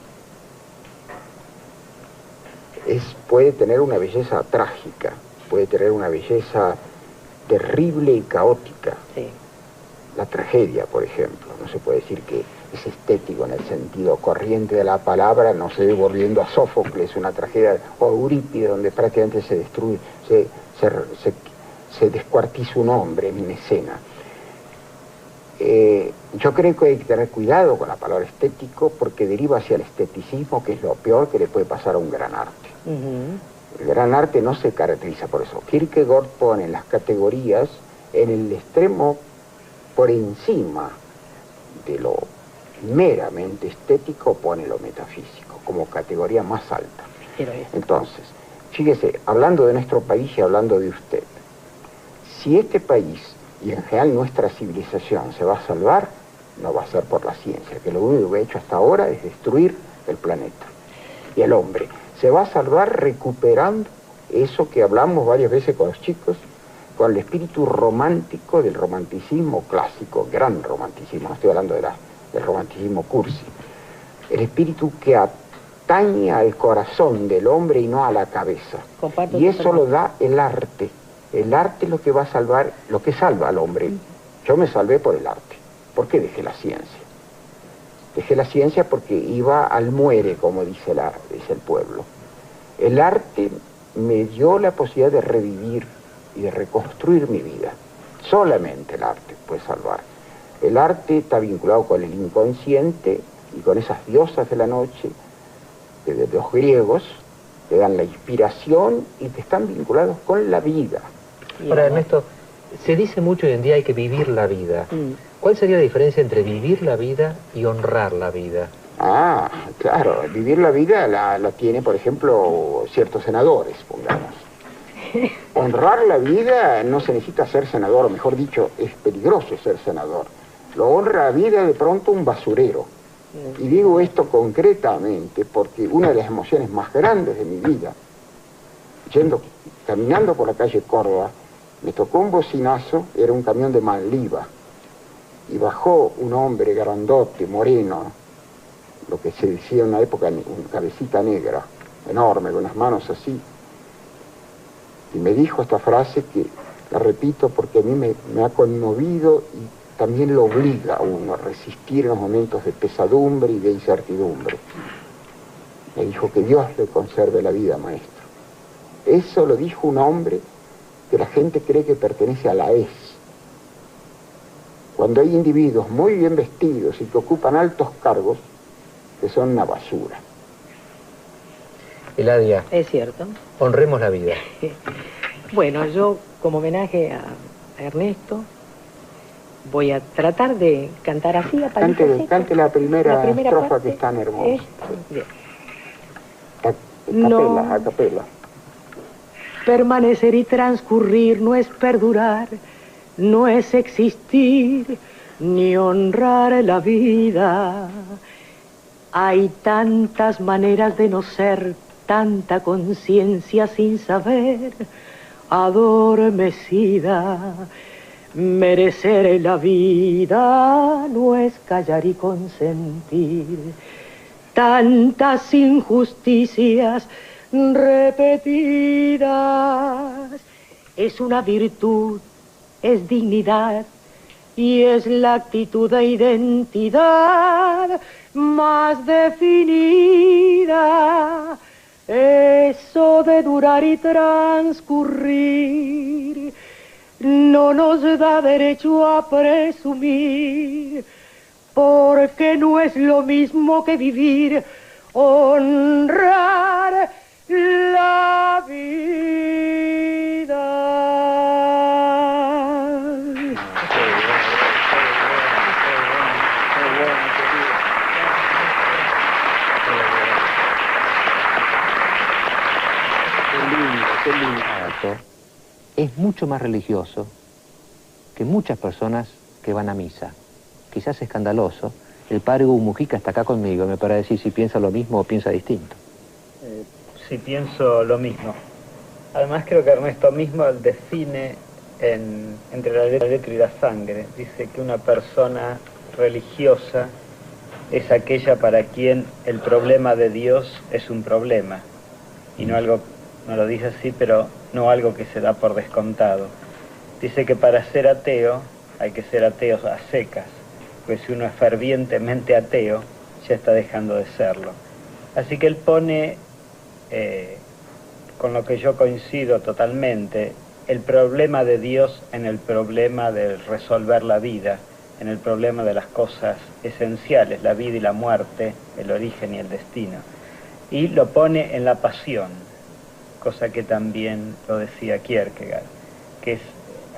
Puede tener una belleza trágica, puede tener una belleza terrible y caótica. Sí. La tragedia, por ejemplo, no se puede decir que es estético en el sentido corriente de la palabra, no sé, volviendo a Sófocles, una tragedia, o Eurípides, donde prácticamente se destruye, se descuartiza un hombre en escena. Yo creo que hay que tener cuidado con la palabra estético porque deriva hacia el esteticismo, que es lo peor que le puede pasar a un gran arte. El gran arte no se caracteriza por eso. Kierkegaard pone las categorías en el extremo por encima de lo meramente estético, pone lo metafísico como categoría más alta. Entonces, fíjese, hablando de nuestro país y hablando de usted, si este país y en general nuestra civilización se va a salvar, no va a ser por la ciencia, que lo único que ha hecho hasta ahora es destruir el planeta y el hombre. Se va a salvar recuperando eso que hablamos varias veces con los chicos, con el espíritu romántico del romanticismo clásico, gran romanticismo, no estoy hablando del romanticismo cursi, el espíritu que atañe al corazón del hombre y no a la cabeza. Y eso lo da el arte. El arte es lo que va a salvar, lo que salva al hombre. Yo me salvé por el arte. ¿Por qué dejé la ciencia? Dejé la ciencia porque iba al muere, como dice el pueblo. El arte me dio la posibilidad de revivir y de reconstruir mi vida. Solamente el arte puede salvar. El arte está vinculado con el inconsciente y con esas diosas de la noche, de los griegos, que dan la inspiración y que están vinculados con la vida. Ahora, Ernesto, se dice mucho hoy en día hay que vivir la vida. ¿Cuál sería la diferencia entre vivir la vida y honrar la vida? Ah, claro, vivir la vida la tiene, por ejemplo, ciertos senadores, pongamos. Honrar la vida no se necesita ser senador, o mejor dicho, es peligroso ser senador. Lo honra la vida de pronto un basurero. Y digo esto concretamente porque una de las emociones más grandes de mi vida, caminando por la calle Córdoba, me tocó un bocinazo, era un camión de Manliva, y bajó un hombre grandote, moreno, lo que se decía en una época, una cabecita negra, enorme, con las manos así, y me dijo esta frase que la repito porque a mí me ha conmovido y también lo obliga a uno a resistir en los momentos de pesadumbre y de incertidumbre. Me dijo que Dios le conserve la vida, maestro. Eso lo dijo un hombre que la gente cree que pertenece a la ES. Cuando hay individuos muy bien vestidos y que ocupan altos cargos, que son una basura. Eladia. Es cierto. Honremos la vida. Bueno, yo como homenaje a Ernesto voy a tratar de cantar así a palito seco. Cante la primera estrofa parte, que es tan hermosa. Bien. A capela. Permanecer y transcurrir no es perdurar, no es existir, ni honrar la vida. Hay tantas maneras de no ser, tanta conciencia sin saber, adormecida. Merecer la vida no es callar y consentir. Tantas injusticias repetidas. Es una virtud, es dignidad y es la actitud de identidad más definida. Eso de durar y transcurrir no nos da derecho a presumir, porque no es lo mismo que vivir, honrar la vida. Qué lindo. Es mucho más religioso que muchas personas que van a misa. Quizás escandaloso. El padre Hugo Mujica está acá conmigo, me para decir si piensa lo mismo o piensa distinto. Sí, pienso lo mismo. Además creo que Ernesto mismo define entre la letra y la sangre. Dice que una persona religiosa es aquella para quien el problema de Dios es un problema. Y no algo, no lo dice así, pero no algo que se da por descontado. Dice que para ser ateo hay que ser ateo a secas, pues si uno es fervientemente ateo, ya está dejando de serlo. Así que él pone, con lo que yo coincido totalmente, el problema de Dios en el problema de resolver la vida, en el problema de las cosas esenciales, la vida y la muerte, el origen y el destino. Y lo pone en la pasión, cosa que también lo decía Kierkegaard, que es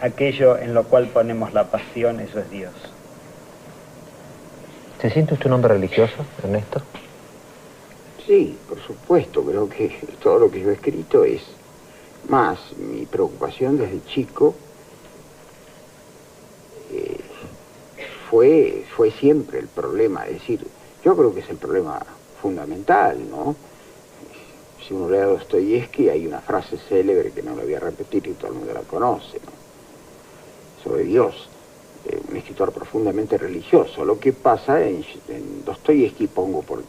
aquello en lo cual ponemos la pasión, eso es Dios. ¿Se siente usted un hombre religioso, Ernesto? Sí, por supuesto, creo que todo lo que yo he escrito es más mi preocupación desde chico. Fue siempre el problema, es decir, yo creo que es el problema fundamental, ¿no? Si uno lee a Dostoyevsky, hay una frase célebre que no la voy a repetir y todo el mundo la conoce, ¿no? Sobre Dios, un escritor profundamente religioso. Lo que pasa en Dostoyevsky, pongo por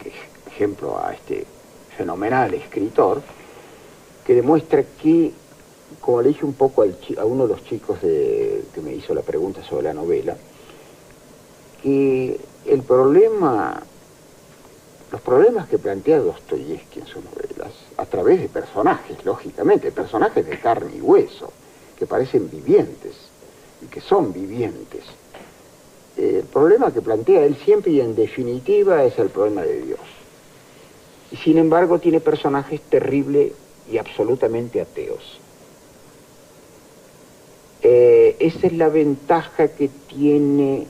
ejemplo a este fenomenal escritor, que demuestra que, como le dije un poco a uno de los chicos que me hizo la pregunta sobre la novela, que el problema, los problemas que plantea Dostoyevski en sus novelas, a través de personajes, lógicamente, personajes de carne y hueso, que parecen vivientes y que son vivientes, el problema que plantea él siempre y en definitiva es el problema de Dios. Y sin embargo tiene personajes terribles y absolutamente ateos. Esa es la ventaja que tiene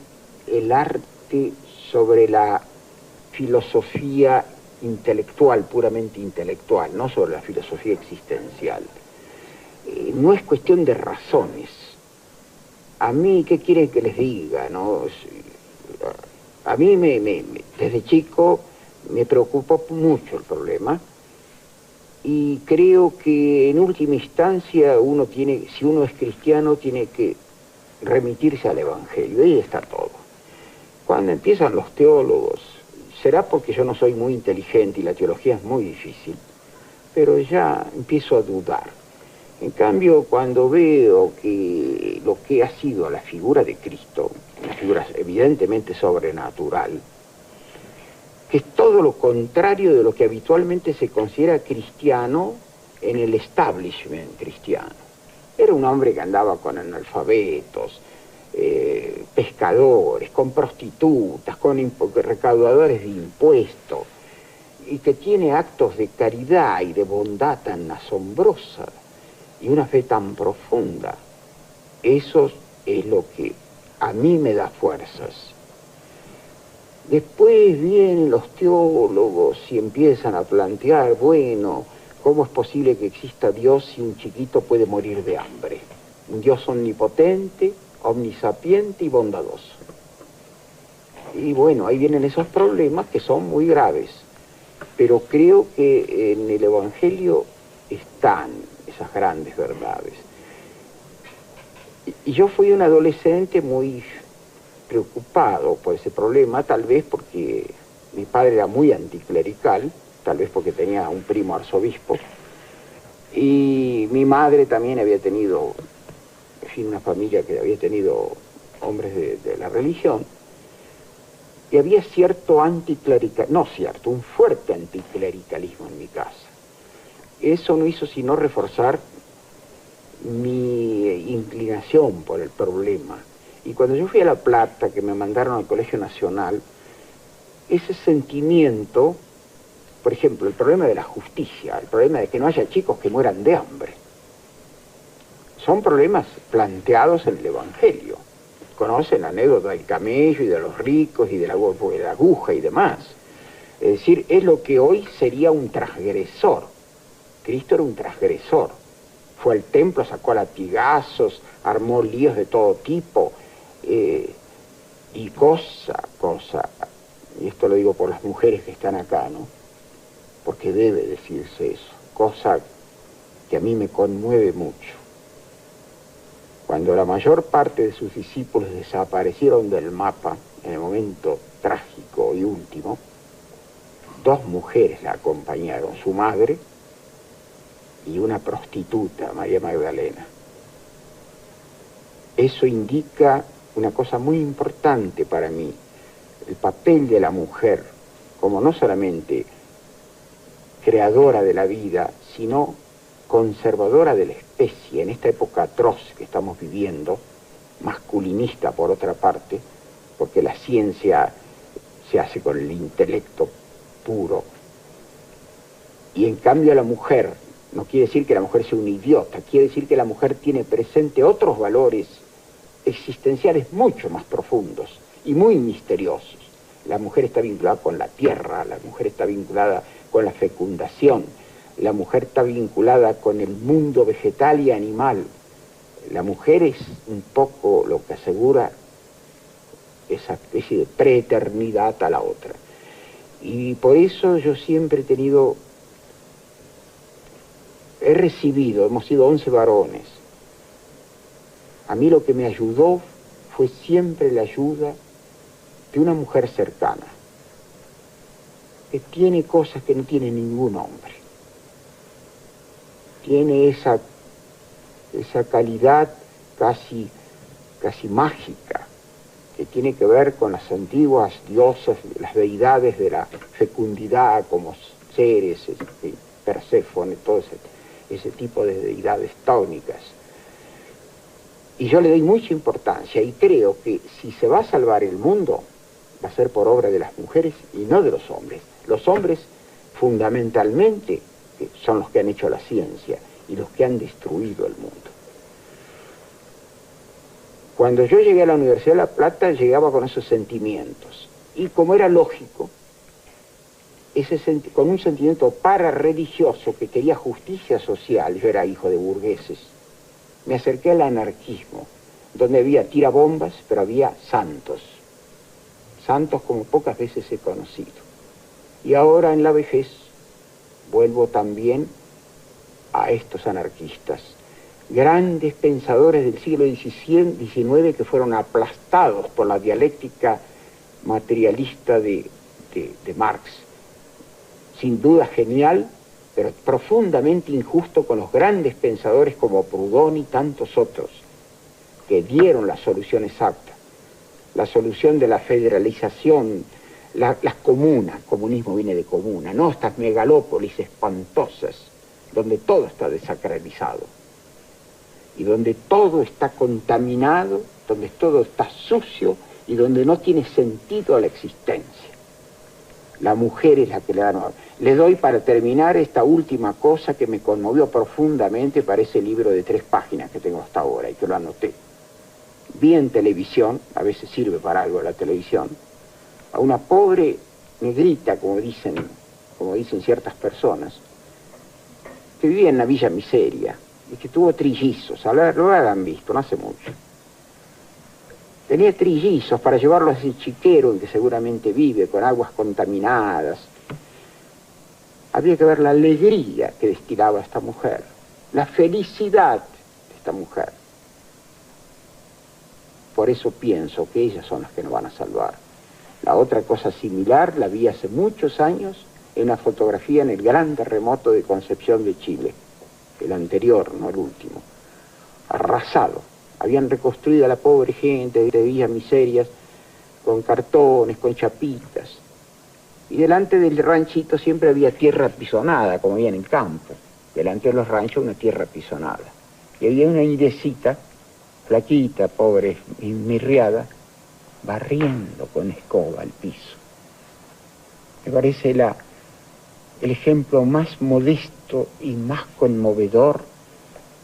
el arte sobre la filosofía intelectual, puramente intelectual, no sobre la filosofía existencial. No es cuestión de razones. A mí, ¿qué quieren que les diga, no? A mí desde chico me preocupó mucho el problema y creo que en última instancia uno tiene, si uno es cristiano, tiene que remitirse al Evangelio, ahí está todo. Cuando empiezan los teólogos, será porque yo no soy muy inteligente y la teología es muy difícil, pero ya empiezo a dudar. En cambio, cuando veo que lo que ha sido la figura de Cristo, una figura evidentemente sobrenatural, que es todo lo contrario de lo que habitualmente se considera cristiano en el establishment cristiano. Era un hombre que andaba con analfabetos, pescadores, con prostitutas, con recaudadores de impuestos, y que tiene actos de caridad y de bondad tan asombrosa y una fe tan profunda. Eso es lo que a mí me da fuerzas. Después vienen los teólogos y empiezan a plantear, bueno, ¿cómo es posible que exista Dios si un chiquito puede morir de hambre? Un Dios omnipotente, omnisapiente y bondadoso. Y bueno, ahí vienen esos problemas que son muy graves, pero creo que en el Evangelio están esas grandes verdades. Y yo fui un adolescente muy preocupado por ese problema, tal vez porque mi padre era muy anticlerical, tal vez porque tenía un primo arzobispo, y mi madre también había tenido, en fin, una familia que había tenido hombres de la religión, y había cierto un fuerte anticlericalismo en mi casa. Eso no hizo sino reforzar mi inclinación por el problema. Y cuando yo fui a La Plata, que me mandaron al Colegio Nacional, ese sentimiento, por ejemplo, el problema de la justicia, el problema de que no haya chicos que mueran de hambre, son problemas planteados en el Evangelio. Conocen la anécdota del camello y de los ricos y de la aguja y demás. Es decir, es lo que hoy sería un transgresor. Cristo era un transgresor. Fue al templo, sacó latigazos, armó líos de todo tipo, y cosa, y esto lo digo por las mujeres que están acá, ¿no? Porque debe decirse eso, cosa que a mí me conmueve mucho. Cuando la mayor parte de sus discípulos desaparecieron del mapa en el momento trágico y último, 2 mujeres la acompañaron, su madre y una prostituta, María Magdalena. Eso indica una cosa muy importante para mí, el papel de la mujer como no solamente creadora de la vida, sino conservadora de la especie en esta época atroz que estamos viviendo, masculinista por otra parte, porque la ciencia se hace con el intelecto puro, y en cambio la mujer, no quiere decir que la mujer sea una idiota, quiere decir que la mujer tiene presente otros valores existenciales mucho más profundos y muy misteriosos. La mujer está vinculada con la tierra, la mujer está vinculada con la fecundación, la mujer está vinculada con el mundo vegetal y animal. La mujer es un poco lo que asegura esa especie de preeternidad a la otra. Y por eso yo siempre he recibido, hemos sido 11 varones. A mí lo que me ayudó fue siempre la ayuda de una mujer cercana, que tiene cosas que no tiene ningún hombre. Tiene esa calidad casi mágica que tiene que ver con las antiguas diosas, las deidades de la fecundidad como Ceres, Perséfone, todo ese tipo de deidades tónicas. Y yo le doy mucha importancia y creo que si se va a salvar el mundo, va a ser por obra de las mujeres y no de los hombres. Los hombres, fundamentalmente, son los que han hecho la ciencia y los que han destruido el mundo. Cuando yo llegué a la Universidad de La Plata, llegaba con esos sentimientos. Y como era lógico, con un sentimiento parareligioso que quería justicia social, yo era hijo de burgueses, me acerqué al anarquismo, donde había tirabombas, pero había santos. Santos como pocas veces he conocido. Y ahora en la vejez vuelvo también a estos anarquistas, grandes pensadores del siglo XIX que fueron aplastados por la dialéctica materialista de Marx. Sin duda genial, pero profundamente injusto con los grandes pensadores como Proudhon y tantos otros, que dieron la solución exacta, la solución de la federalización, las comunas, comunismo viene de comuna, no estas megalópolis espantosas, donde todo está desacralizado, y donde todo está contaminado, donde todo está sucio, y donde no tiene sentido la existencia. La mujer es la que le da honor. Le doy para terminar esta última cosa que me conmovió profundamente para ese libro de 3 páginas que tengo hasta ahora y que lo anoté. Vi en televisión, a veces sirve para algo la televisión, a una pobre negrita, como dicen ciertas personas, que vivía en la Villa Miseria y que tuvo trillizos, lo habrán visto, no hace mucho. Tenía trillizos para llevarlos a ese chiquero en que seguramente vive, con aguas contaminadas. Había que ver la alegría que destilaba esta mujer, la felicidad de esta mujer. Por eso pienso que ellas son las que nos van a salvar. La otra cosa similar la vi hace muchos años en una fotografía en el gran terremoto de Concepción de Chile, el anterior, no el último, arrasado. Habían reconstruido a la pobre gente de villas miserias con cartones, con chapitas. Y delante del ranchito siempre había tierra apisonada, como había en el campo. Delante de los ranchos una tierra apisonada. Y había una indecita, flaquita, pobre, mirriada, barriendo con escoba el piso. Me parece el ejemplo más modesto y más conmovedor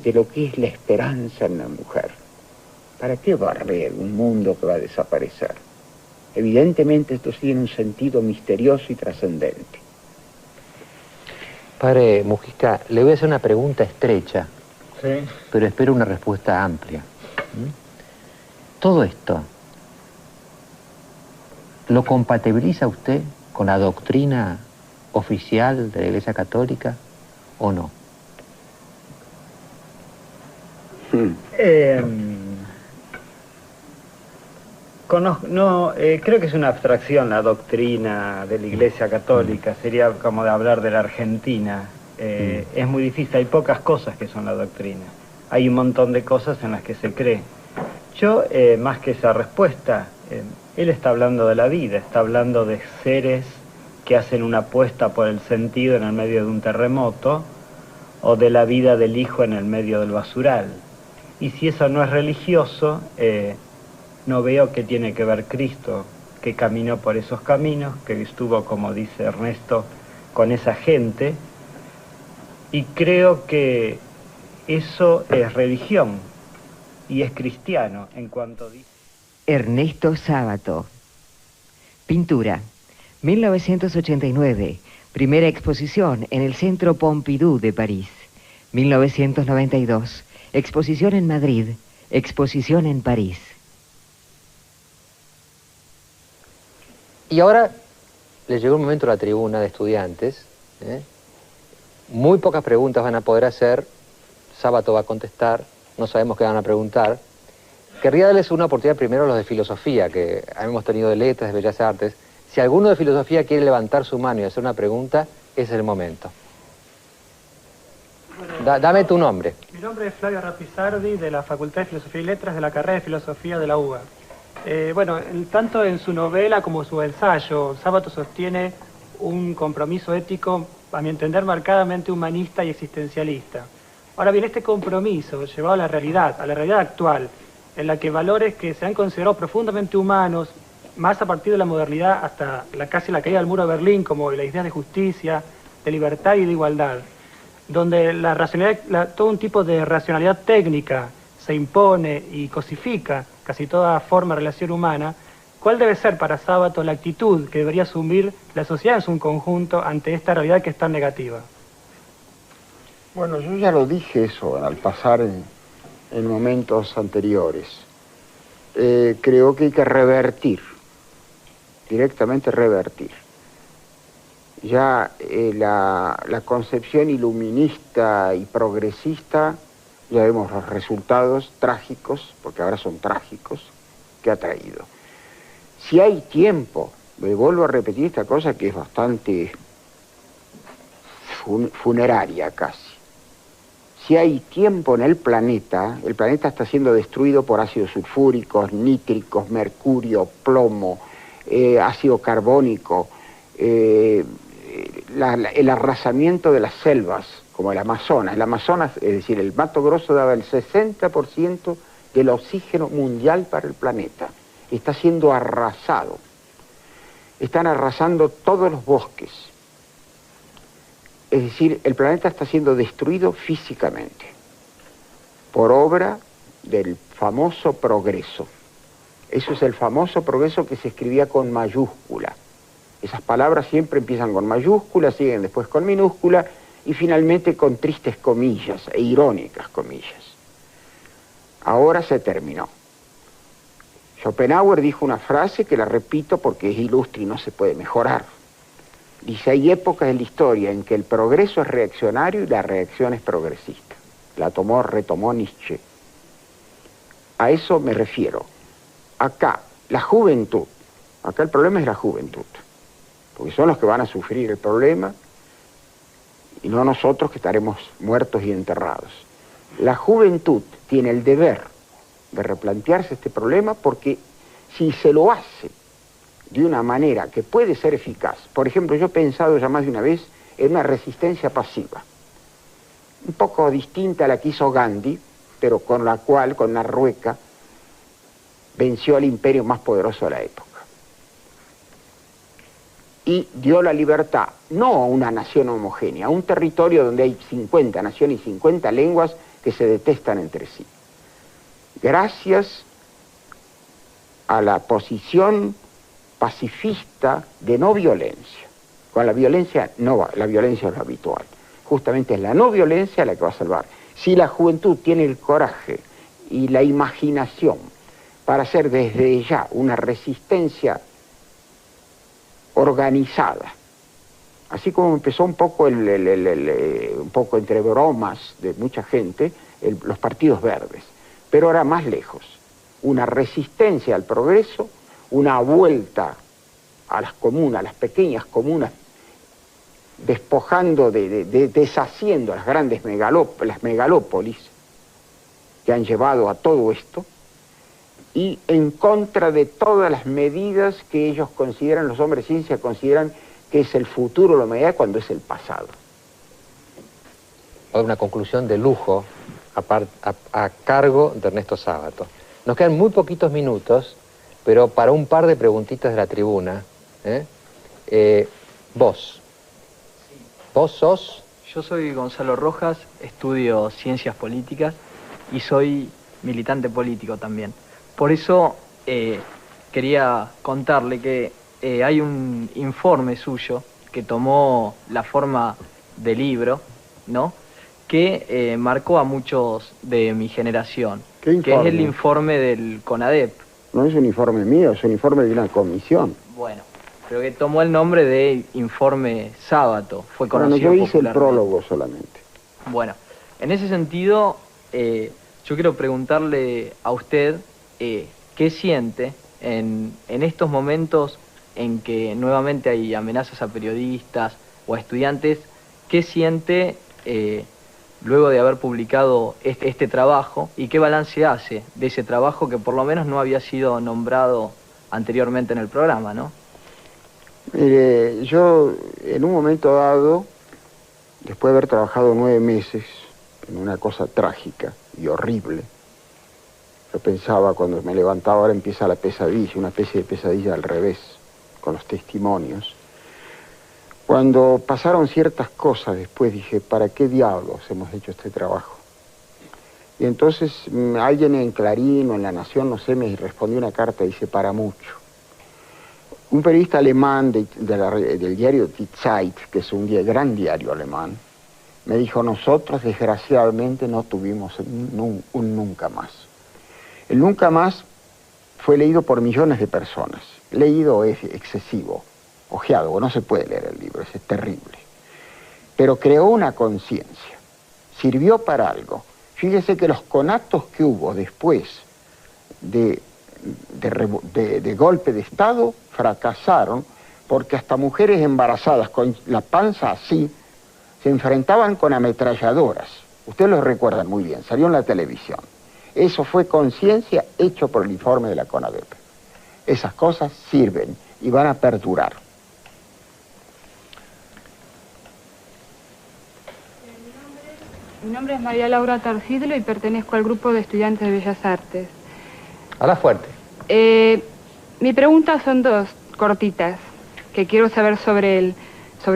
de lo que es la esperanza en la mujer. ¿Para qué barrer un mundo que va a desaparecer? Evidentemente esto tiene un sentido misterioso y trascendente. Padre Mujica, le voy a hacer una pregunta estrecha, sí, pero espero una respuesta amplia. ¿Todo esto lo compatibiliza usted con la doctrina oficial de la Iglesia Católica o no? Creo que es una abstracción la doctrina de la Iglesia Católica, sería como de hablar de la Argentina. Es muy difícil, hay pocas cosas que son la doctrina, hay un montón de cosas en las que se cree. Yo, más que esa respuesta, él está hablando de la vida, está hablando de seres que hacen una apuesta por el sentido en el medio de un terremoto, o de la vida del hijo en el medio del basural. Y si eso no es religioso, no veo qué tiene que ver Cristo, que caminó por esos caminos, que estuvo, como dice Ernesto, con esa gente, y creo que eso es religión y es cristiano en cuanto dice. Ernesto Sábato. Pintura. 1989. Primera exposición en el Centro Pompidou de París. 1992. Exposición en Madrid. Exposición en París. Y ahora le llegó el momento a la tribuna de estudiantes. Muy pocas preguntas van a poder hacer. Sábato va a contestar. No sabemos qué van a preguntar. Querría darles una oportunidad primero a los de filosofía, que hemos tenido de letras, de bellas artes. Si alguno de filosofía quiere levantar su mano y hacer una pregunta, es el momento. Dame tu nombre. Mi nombre es Flavio Rapizardi, de la Facultad de Filosofía y Letras, de la carrera de Filosofía de la UBA. Bueno, tanto en su novela como su ensayo, Sábato sostiene un compromiso ético, a mi entender, marcadamente humanista y existencialista. Ahora bien, este compromiso llevado a la realidad actual, en la que valores que se han considerado profundamente humanos, más a partir de la modernidad hasta casi la caída del muro de Berlín, como la idea de justicia, de libertad y de igualdad, donde la racionalidad, todo un tipo de racionalidad técnica se impone y cosifica casi toda forma de relación humana, ¿cuál debe ser para Sábato la actitud que debería asumir la sociedad en su conjunto ante esta realidad que es tan negativa? Bueno, yo ya lo dije eso al pasar en momentos anteriores. Creo que hay que revertir, directamente revertir. Ya la concepción iluminista y progresista, ya vemos los resultados trágicos, porque ahora son trágicos, que ha traído. Si hay tiempo, me vuelvo a repetir esta cosa que es bastante funeraria casi. Si hay tiempo en el planeta está siendo destruido por ácidos sulfúricos, nítricos, mercurio, plomo, ácido carbónico, el arrasamiento de las selvas, como el Amazonas. El Amazonas, es decir, el Mato Grosso daba el 60% del oxígeno mundial para el planeta. Está siendo arrasado. Están arrasando todos los bosques. Es decir, el planeta está siendo destruido físicamente por obra del famoso progreso. Eso es el famoso progreso que se escribía con mayúscula. Esas palabras siempre empiezan con mayúscula, siguen después con minúscula y finalmente con tristes comillas e irónicas comillas. Ahora se terminó. Schopenhauer dijo una frase que la repito porque es ilustre y no se puede mejorar. Dice, hay épocas en la historia en que el progreso es reaccionario y la reacción es progresista. La retomó Nietzsche. A eso me refiero. Acá, la juventud. Acá el problema es la juventud. Porque son los que van a sufrir el problema y no nosotros que estaremos muertos y enterrados. La juventud tiene el deber de replantearse este problema porque si se lo hace de una manera que puede ser eficaz. Por ejemplo, yo he pensado ya más de una vez en una resistencia pasiva, un poco distinta a la que hizo Gandhi, pero con la cual, con una rueca, venció al imperio más poderoso de la época. Y dio la libertad, no a una nación homogénea, a un territorio donde hay 50 naciones y 50 lenguas que se detestan entre sí. Gracias a la posición pacifista de no violencia. Con la violencia no va, la violencia es lo habitual. Justamente es la no violencia la que va a salvar. Si la juventud tiene el coraje y la imaginación para hacer desde ya una resistencia organizada, así como empezó un poco un poco entre bromas de mucha gente, los partidos verdes, pero ahora más lejos, una resistencia al progreso, una vuelta a las comunas, a las pequeñas comunas, despojando, deshaciendo las grandes las megalópolis que han llevado a todo esto, y en contra de todas las medidas que ellos consideran, los hombres de ciencia consideran que es el futuro, la humanidad, cuando es el pasado. Una conclusión de lujo a cargo de Ernesto Sábato. Nos quedan muy poquitos minutos, pero para un par de preguntitas de la tribuna, vos sos... Yo soy Gonzalo Rojas, estudio Ciencias Políticas y soy militante político también. Por eso quería contarle que hay un informe suyo que tomó la forma de libro, ¿no?, que marcó a muchos de mi generación. ¿Qué informe? Que es el informe del CONADEP. No es un informe mío, es un informe de una comisión. Bueno, pero que tomó el nombre de Informe Sábato. Fue conocido yo hice el popularmente. prólogo solamente. Bueno, en ese sentido, yo quiero preguntarle a usted qué siente en estos momentos en que nuevamente hay amenazas a periodistas o a estudiantes, qué siente luego de haber publicado este trabajo, y qué balance hace de ese trabajo que por lo menos no había sido nombrado anteriormente en el programa, ¿no? Mire, yo en un momento dado, después de haber trabajado 9 meses en una cosa trágica y horrible, yo pensaba, cuando me levantaba, ahora empieza la pesadilla, una especie de pesadilla al revés, con los testimonios. Cuando pasaron ciertas cosas después dije, ¿para qué diablos hemos hecho este trabajo? Y entonces alguien en Clarín o en La Nación, no sé, me respondió una carta y dice, para mucho. Un periodista alemán del diario Die Zeit, que es un gran diario alemán, me dijo, nosotros desgraciadamente no tuvimos un nunca más. El nunca más fue leído por millones de personas. Leído es excesivo, ojeado, no se puede leer el libro, es terrible. Pero creó una conciencia, sirvió para algo. Fíjese que los conatos que hubo después de golpe de Estado fracasaron porque hasta mujeres embarazadas con la panza así se enfrentaban con ametralladoras. Ustedes lo recuerdan muy bien, salió en la televisión. Eso fue conciencia hecho por el informe de la CONADEP. Esas cosas sirven y van a perdurar. Mi nombre es María Laura Tarsidlo y pertenezco al grupo de estudiantes de Bellas Artes. Habla fuerte. Mi pregunta son dos, cortitas, que quiero saber sobre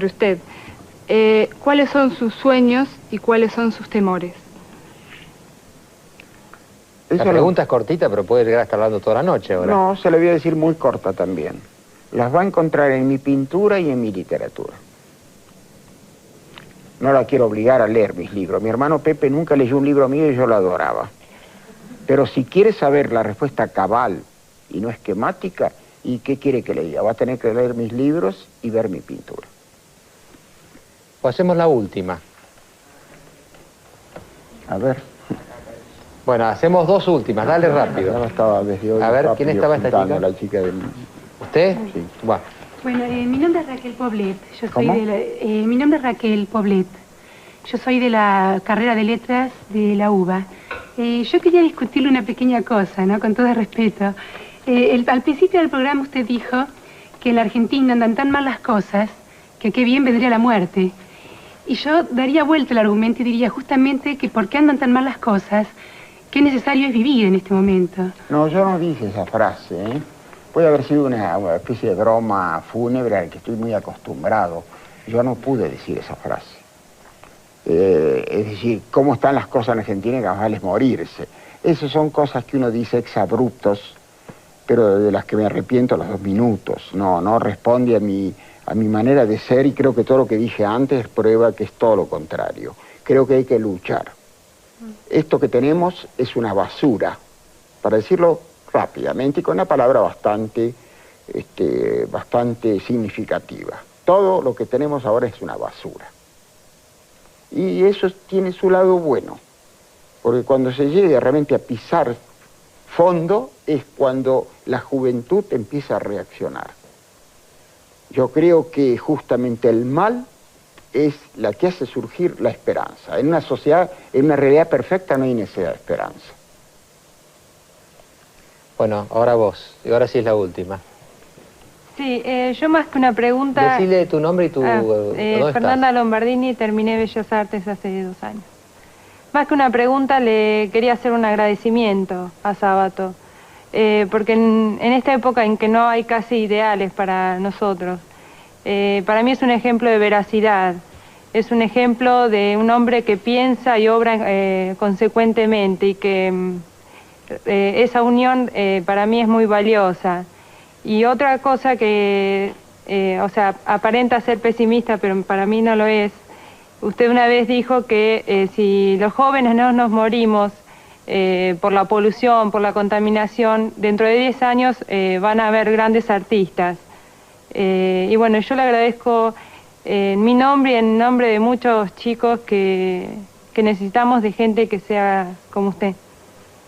usted. ¿Cuáles son sus sueños y cuáles son sus temores? La pregunta es cortita, pero puede llegar a estar hablando toda la noche ahora. No, se le voy a decir muy corta también. Las va a encontrar en mi pintura y en mi literatura. No la quiero obligar a leer mis libros. Mi hermano Pepe nunca leyó un libro mío y yo lo adoraba. Pero si quiere saber la respuesta cabal y no esquemática, ¿y qué quiere que le diga? Va a tener que leer mis libros y ver mi pintura. O hacemos la última. A ver. Bueno, hacemos dos últimas, dale rápido. Ya estaba desde hoy. A ver, ¿quién estaba esta chica? La chica del... ¿Usted? Sí. Bueno. Bueno, mi nombre es Raquel Poblet. Yo soy ¿Cómo? mi nombre es Raquel Poblet. Yo soy de la carrera de letras de la UBA. Yo quería discutirle una pequeña cosa, ¿no? Con todo respeto. Al principio del programa usted dijo que en la Argentina andan tan mal las cosas que qué bien vendría la muerte. Y yo daría vuelta el argumento y diría justamente que por qué andan tan mal las cosas, qué necesario es vivir en este momento. No, yo no dije esa frase, ¿eh? Puede haber sido una especie de broma fúnebre a la que estoy muy acostumbrado. Yo no pude decir esa frase. Es decir, cómo están las cosas en Argentina y que más vale morirse. Esas son cosas que uno dice exabruptos, pero de las que me arrepiento a los 2 minutos. No responde a mi manera de ser y creo que todo lo que dije antes prueba que es todo lo contrario. Creo que hay que luchar. Esto que tenemos es una basura, para decirlo rápidamente y con una palabra bastante significativa. Todo lo que tenemos ahora es una basura. Y eso tiene su lado bueno, porque cuando se llegue realmente a pisar fondo es cuando la juventud empieza a reaccionar. Yo creo que justamente el mal es la que hace surgir la esperanza. En una sociedad, en una realidad perfecta no hay necesidad de esperanza. Bueno, ahora vos, y ahora sí es la última. Sí, yo más que una pregunta... Decile tu nombre y tu... ¿dónde Fernanda Lombardini, terminé Bellas Artes hace 2 años. Más que una pregunta, le quería hacer un agradecimiento a Sábato, porque en esta época en que no hay casi ideales para nosotros, para mí es un ejemplo de veracidad, es un ejemplo de un hombre que piensa y obra consecuentemente y que esa unión para mí es muy valiosa. Y otra cosa que, aparenta ser pesimista, pero para mí no lo es. Usted una vez dijo que si los jóvenes no nos morimos por la polución, por la contaminación, dentro de 10 años van a haber grandes artistas. Y bueno, yo le agradezco en mi nombre y en nombre de muchos chicos que necesitamos de gente que sea como usted.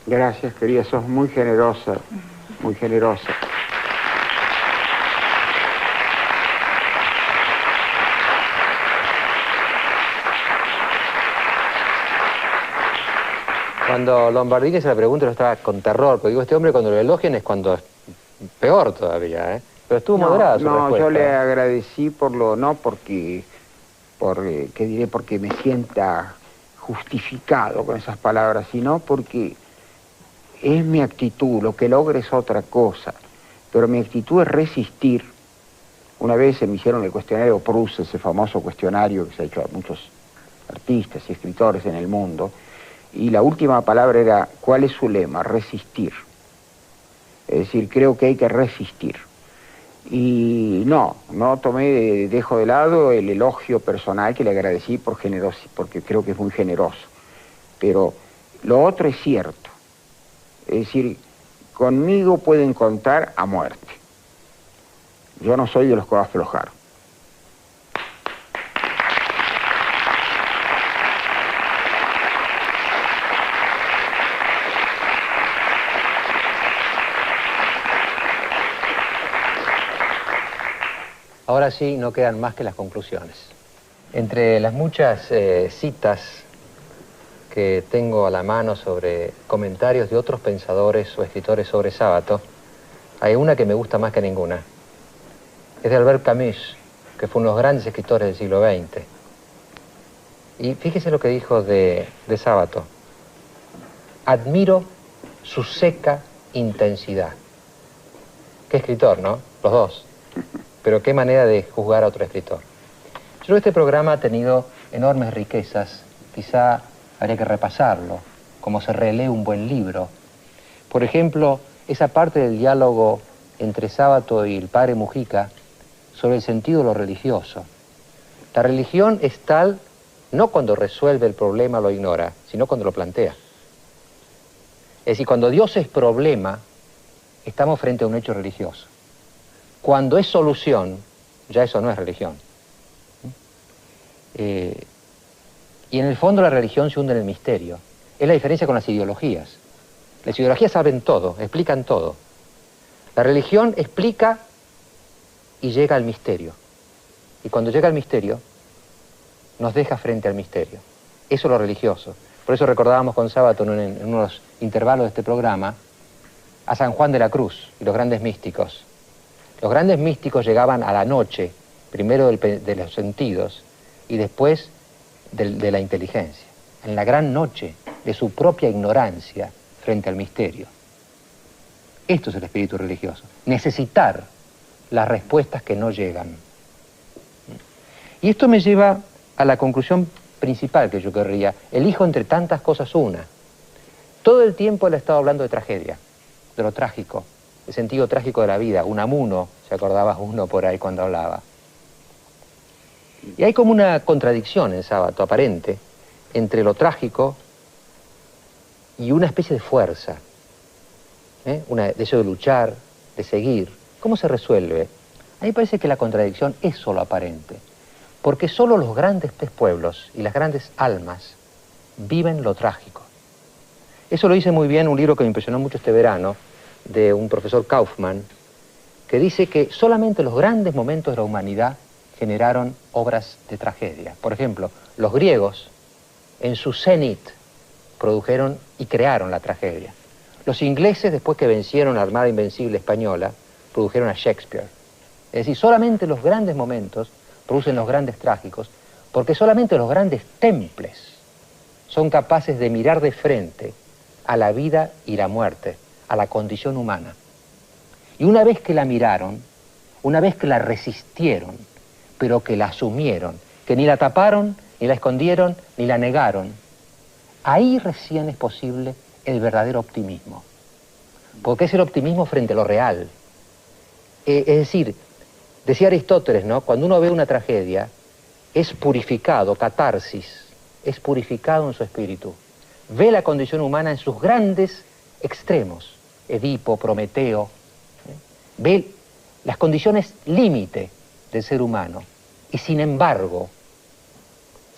Gracias, querida, sos muy generosa, muy generosa. Cuando Lombardini se la pregunta, lo estaba con terror, porque digo, este hombre cuando lo elogian es cuando es peor todavía, ¿eh? Pero estuvo moderada su respuesta. No, yo le agradecí por lo, no porque, ¿qué diré? Porque me sienta justificado con esas palabras, sino porque es mi actitud, lo que logre es otra cosa, pero mi actitud es resistir. Una vez se me hicieron el cuestionario Proust, ese famoso cuestionario que se ha hecho a muchos artistas y escritores en el mundo, y la última palabra era, ¿cuál es su lema? Resistir. Es decir, creo que hay que resistir. Y no dejo de lado el elogio personal que le agradecí porque creo que es muy generoso. Pero lo otro es cierto. Es decir, conmigo pueden contar a muerte. Yo no soy de los que va a aflojar. Ahora sí, no quedan más que las conclusiones. Entre las muchas citas que tengo a la mano sobre comentarios de otros pensadores o escritores sobre Sábato, hay una que me gusta más que ninguna. Es de Albert Camus, que fue uno de los grandes escritores del siglo XX. Y fíjese lo que dijo de Sábato. Admiro su seca intensidad. Qué escritor, ¿no? Los dos. Pero qué manera de juzgar a otro escritor. Yo creo que este programa ha tenido enormes riquezas. Quizá habría que repasarlo, como se relee un buen libro. Por ejemplo, esa parte del diálogo entre Sábato y el padre Mujica sobre el sentido de lo religioso. La religión es tal, no cuando resuelve el problema lo ignora, sino cuando lo plantea. Es decir, cuando Dios es problema, estamos frente a un hecho religioso. Cuando es solución, ya eso no es religión. Y en el fondo la religión se hunde en el misterio. Es la diferencia con las ideologías. Las ideologías saben todo, explican todo. La religión explica y llega al misterio. Y cuando llega al misterio, nos deja frente al misterio. Eso es lo religioso. Por eso recordábamos con Sábato en unos intervalos de este programa a San Juan de la Cruz y los grandes místicos. Los grandes místicos llegaban a la noche, primero de los sentidos y después de la inteligencia. En la gran noche de su propia ignorancia frente al misterio. Esto es el espíritu religioso. Necesitar las respuestas que no llegan. Y esto me lleva a la conclusión principal que yo querría. Elijo entre tantas cosas una. Todo el tiempo él ha estado hablando de tragedia, de lo trágico, el sentido trágico de la vida. Unamuno, se acordaba uno por ahí cuando hablaba. Y hay como una contradicción en Sábato aparente entre lo trágico y una especie de fuerza, un deseo de luchar, de seguir. ¿Cómo se resuelve? A mí me parece que la contradicción es solo aparente, porque solo los grandes pueblos y las grandes almas viven lo trágico. Eso lo dice muy bien un libro que me impresionó mucho este verano, de un profesor Kaufmann, que dice que solamente los grandes momentos de la humanidad generaron obras de tragedia. Por ejemplo, los griegos, en su cenit, produjeron y crearon la tragedia. Los ingleses, después que vencieron a la Armada Invencible Española, produjeron a Shakespeare. Es decir, solamente los grandes momentos producen los grandes trágicos, porque solamente los grandes temples son capaces de mirar de frente a la vida y la muerte, a la condición humana. Y una vez que la miraron, una vez que la resistieron, pero que la asumieron, que ni la taparon, ni la escondieron, ni la negaron, ahí recién es posible el verdadero optimismo. Porque es el optimismo frente a lo real. Es decir, decía Aristóteles, ¿no? Cuando uno ve una tragedia, es purificado, catarsis, es purificado en su espíritu. Ve la condición humana en sus grandes extremos, Edipo, Prometeo, ve las condiciones límite del ser humano y sin embargo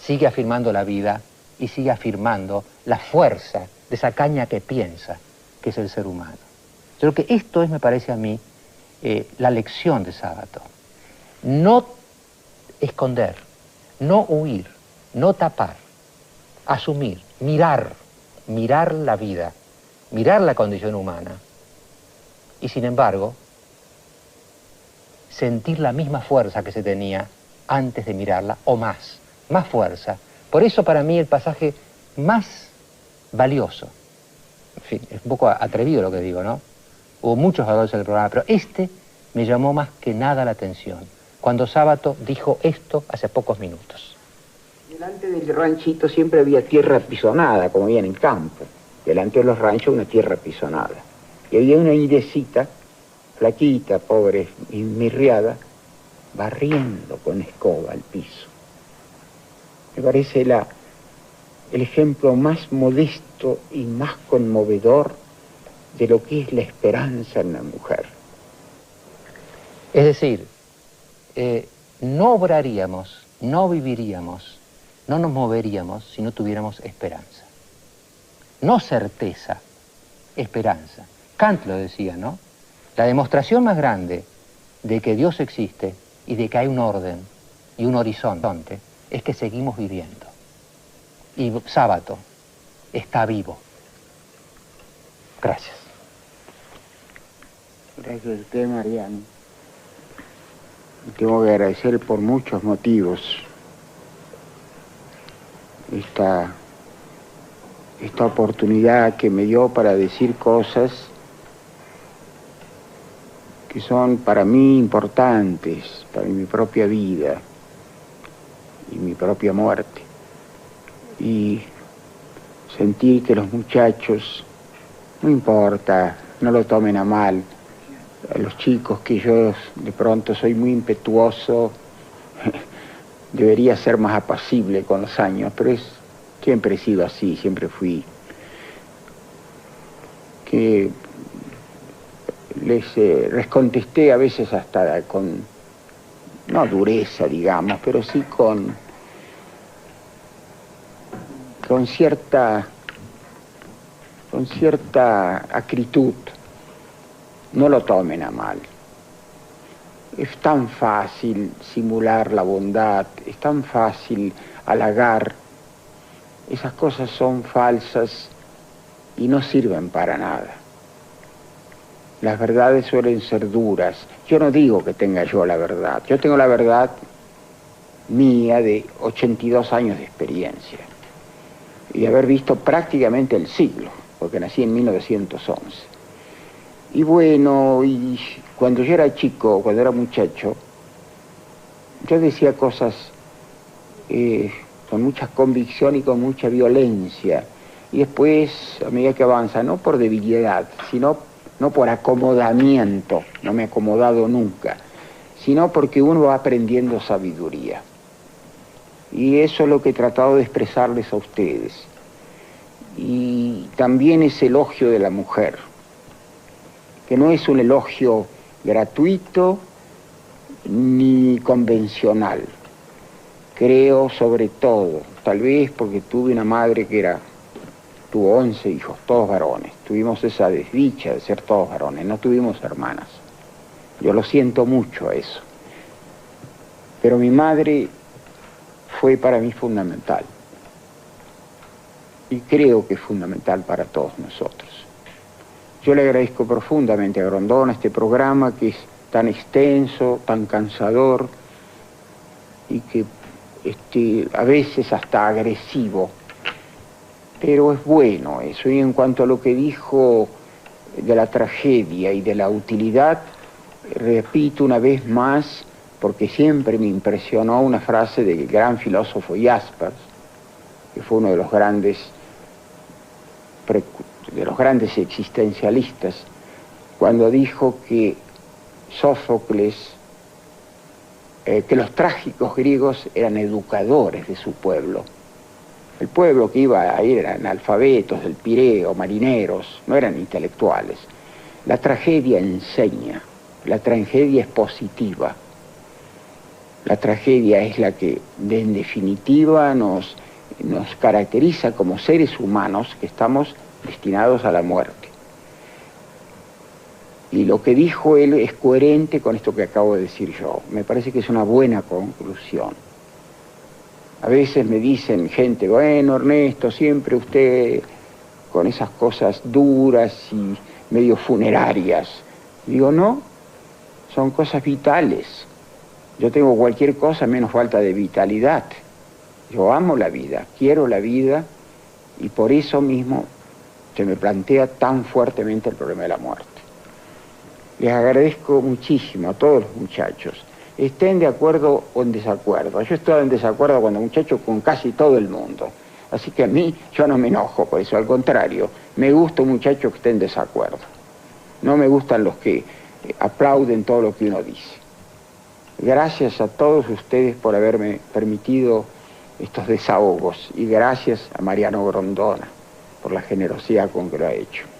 sigue afirmando la vida y sigue afirmando la fuerza de esa caña que piensa, que es el ser humano. Yo creo que esto es, me parece a mí, la lección de Sábato. No esconder, no huir, no tapar, asumir, mirar mirar la vida, mirar la condición humana, y sin embargo, sentir la misma fuerza que se tenía antes de mirarla, o más fuerza. Por eso para mí el pasaje más valioso, en fin, es un poco atrevido lo que digo, ¿no? Hubo muchos valores en el programa, pero este me llamó más que nada la atención, cuando Sábato dijo esto hace pocos minutos. Delante del ranchito siempre había tierra apisonada, como había en el campo. Delante de los ranchos una tierra apisonada. Y había una indecita, flaquita, pobre y mirriada, barriendo con escoba el piso. Me parece el ejemplo más modesto y más conmovedor de lo que es la esperanza en la mujer. Es decir, no obraríamos, no viviríamos, no nos moveríamos si no tuviéramos esperanza. No certeza, esperanza. Kant lo decía, ¿no? La demostración más grande de que Dios existe y de que hay un orden y un horizonte es que seguimos viviendo. Y Sábato está vivo. Gracias. Gracias a usted, Mariano. Tengo que agradecer por muchos motivos esta oportunidad que me dio para decir cosas que son para mí importantes, para mi propia vida y mi propia muerte. Y sentir que los muchachos, no importa, no lo tomen a mal, a los chicos que yo de pronto soy muy impetuoso, debería ser más apacible con los años, pero siempre he sido así, siempre fui. Que les contesté a veces hasta con, no dureza, digamos, pero sí con cierta acritud. No lo tomen a mal. Es tan fácil simular la bondad, es tan fácil halagar. Esas cosas son falsas y no sirven para nada. Las verdades suelen ser duras. Yo no digo que tenga yo la verdad. Yo tengo la verdad mía de 82 años de experiencia y haber visto prácticamente el siglo, porque nací en 1911. Y bueno, y cuando yo era chico, cuando era muchacho, yo decía cosas con mucha convicción y con mucha violencia. Y después, a medida que avanza, no por debilidad, sino no por acomodamiento, no me he acomodado nunca, sino porque uno va aprendiendo sabiduría. Y eso es lo que he tratado de expresarles a ustedes. Y también ese elogio de la mujer, que no es un elogio gratuito ni convencional. Creo sobre todo, tal vez porque tuve una madre que tuvo 11 hijos, todos varones. Tuvimos esa desdicha de ser todos varones, no tuvimos hermanas. Yo lo siento mucho a eso. Pero mi madre fue para mí fundamental. Y creo que es fundamental para todos nosotros. Yo le agradezco profundamente a Grondona este programa que es tan extenso, tan cansador y que a veces hasta agresivo. Pero es bueno eso. Y en cuanto a lo que dijo de la tragedia y de la utilidad, repito una vez más, porque siempre me impresionó una frase del gran filósofo Jaspers, que fue uno de los grandes existencialistas, cuando dijo que Sófocles, que los trágicos griegos eran educadores de su pueblo. El pueblo que iba a ir eran analfabetos del Pireo, marineros, no eran intelectuales. La tragedia enseña, la tragedia es positiva. La tragedia es la que, en definitiva, nos caracteriza como seres humanos que estamos destinados a la muerte. Y lo que dijo él es coherente con esto que acabo de decir yo. Me parece que es una buena conclusión. A veces me dicen gente, bueno, Ernesto, siempre usted con esas cosas duras y medio funerarias. Digo, no, son cosas vitales. Yo tengo cualquier cosa menos falta de vitalidad. Yo amo la vida, quiero la vida, y por eso mismo se me plantea tan fuertemente el problema de la muerte. Les agradezco muchísimo a todos los muchachos, estén de acuerdo o en desacuerdo. Yo estoy en desacuerdo cuando muchacho con casi todo el mundo, así que a mí yo no me enojo por eso, al contrario, me gusta un muchacho que esté en desacuerdo. No me gustan los que aplauden todo lo que uno dice. Gracias a todos ustedes por haberme permitido estos desahogos, y gracias a Mariano Grondona por la generosidad con que lo ha hecho.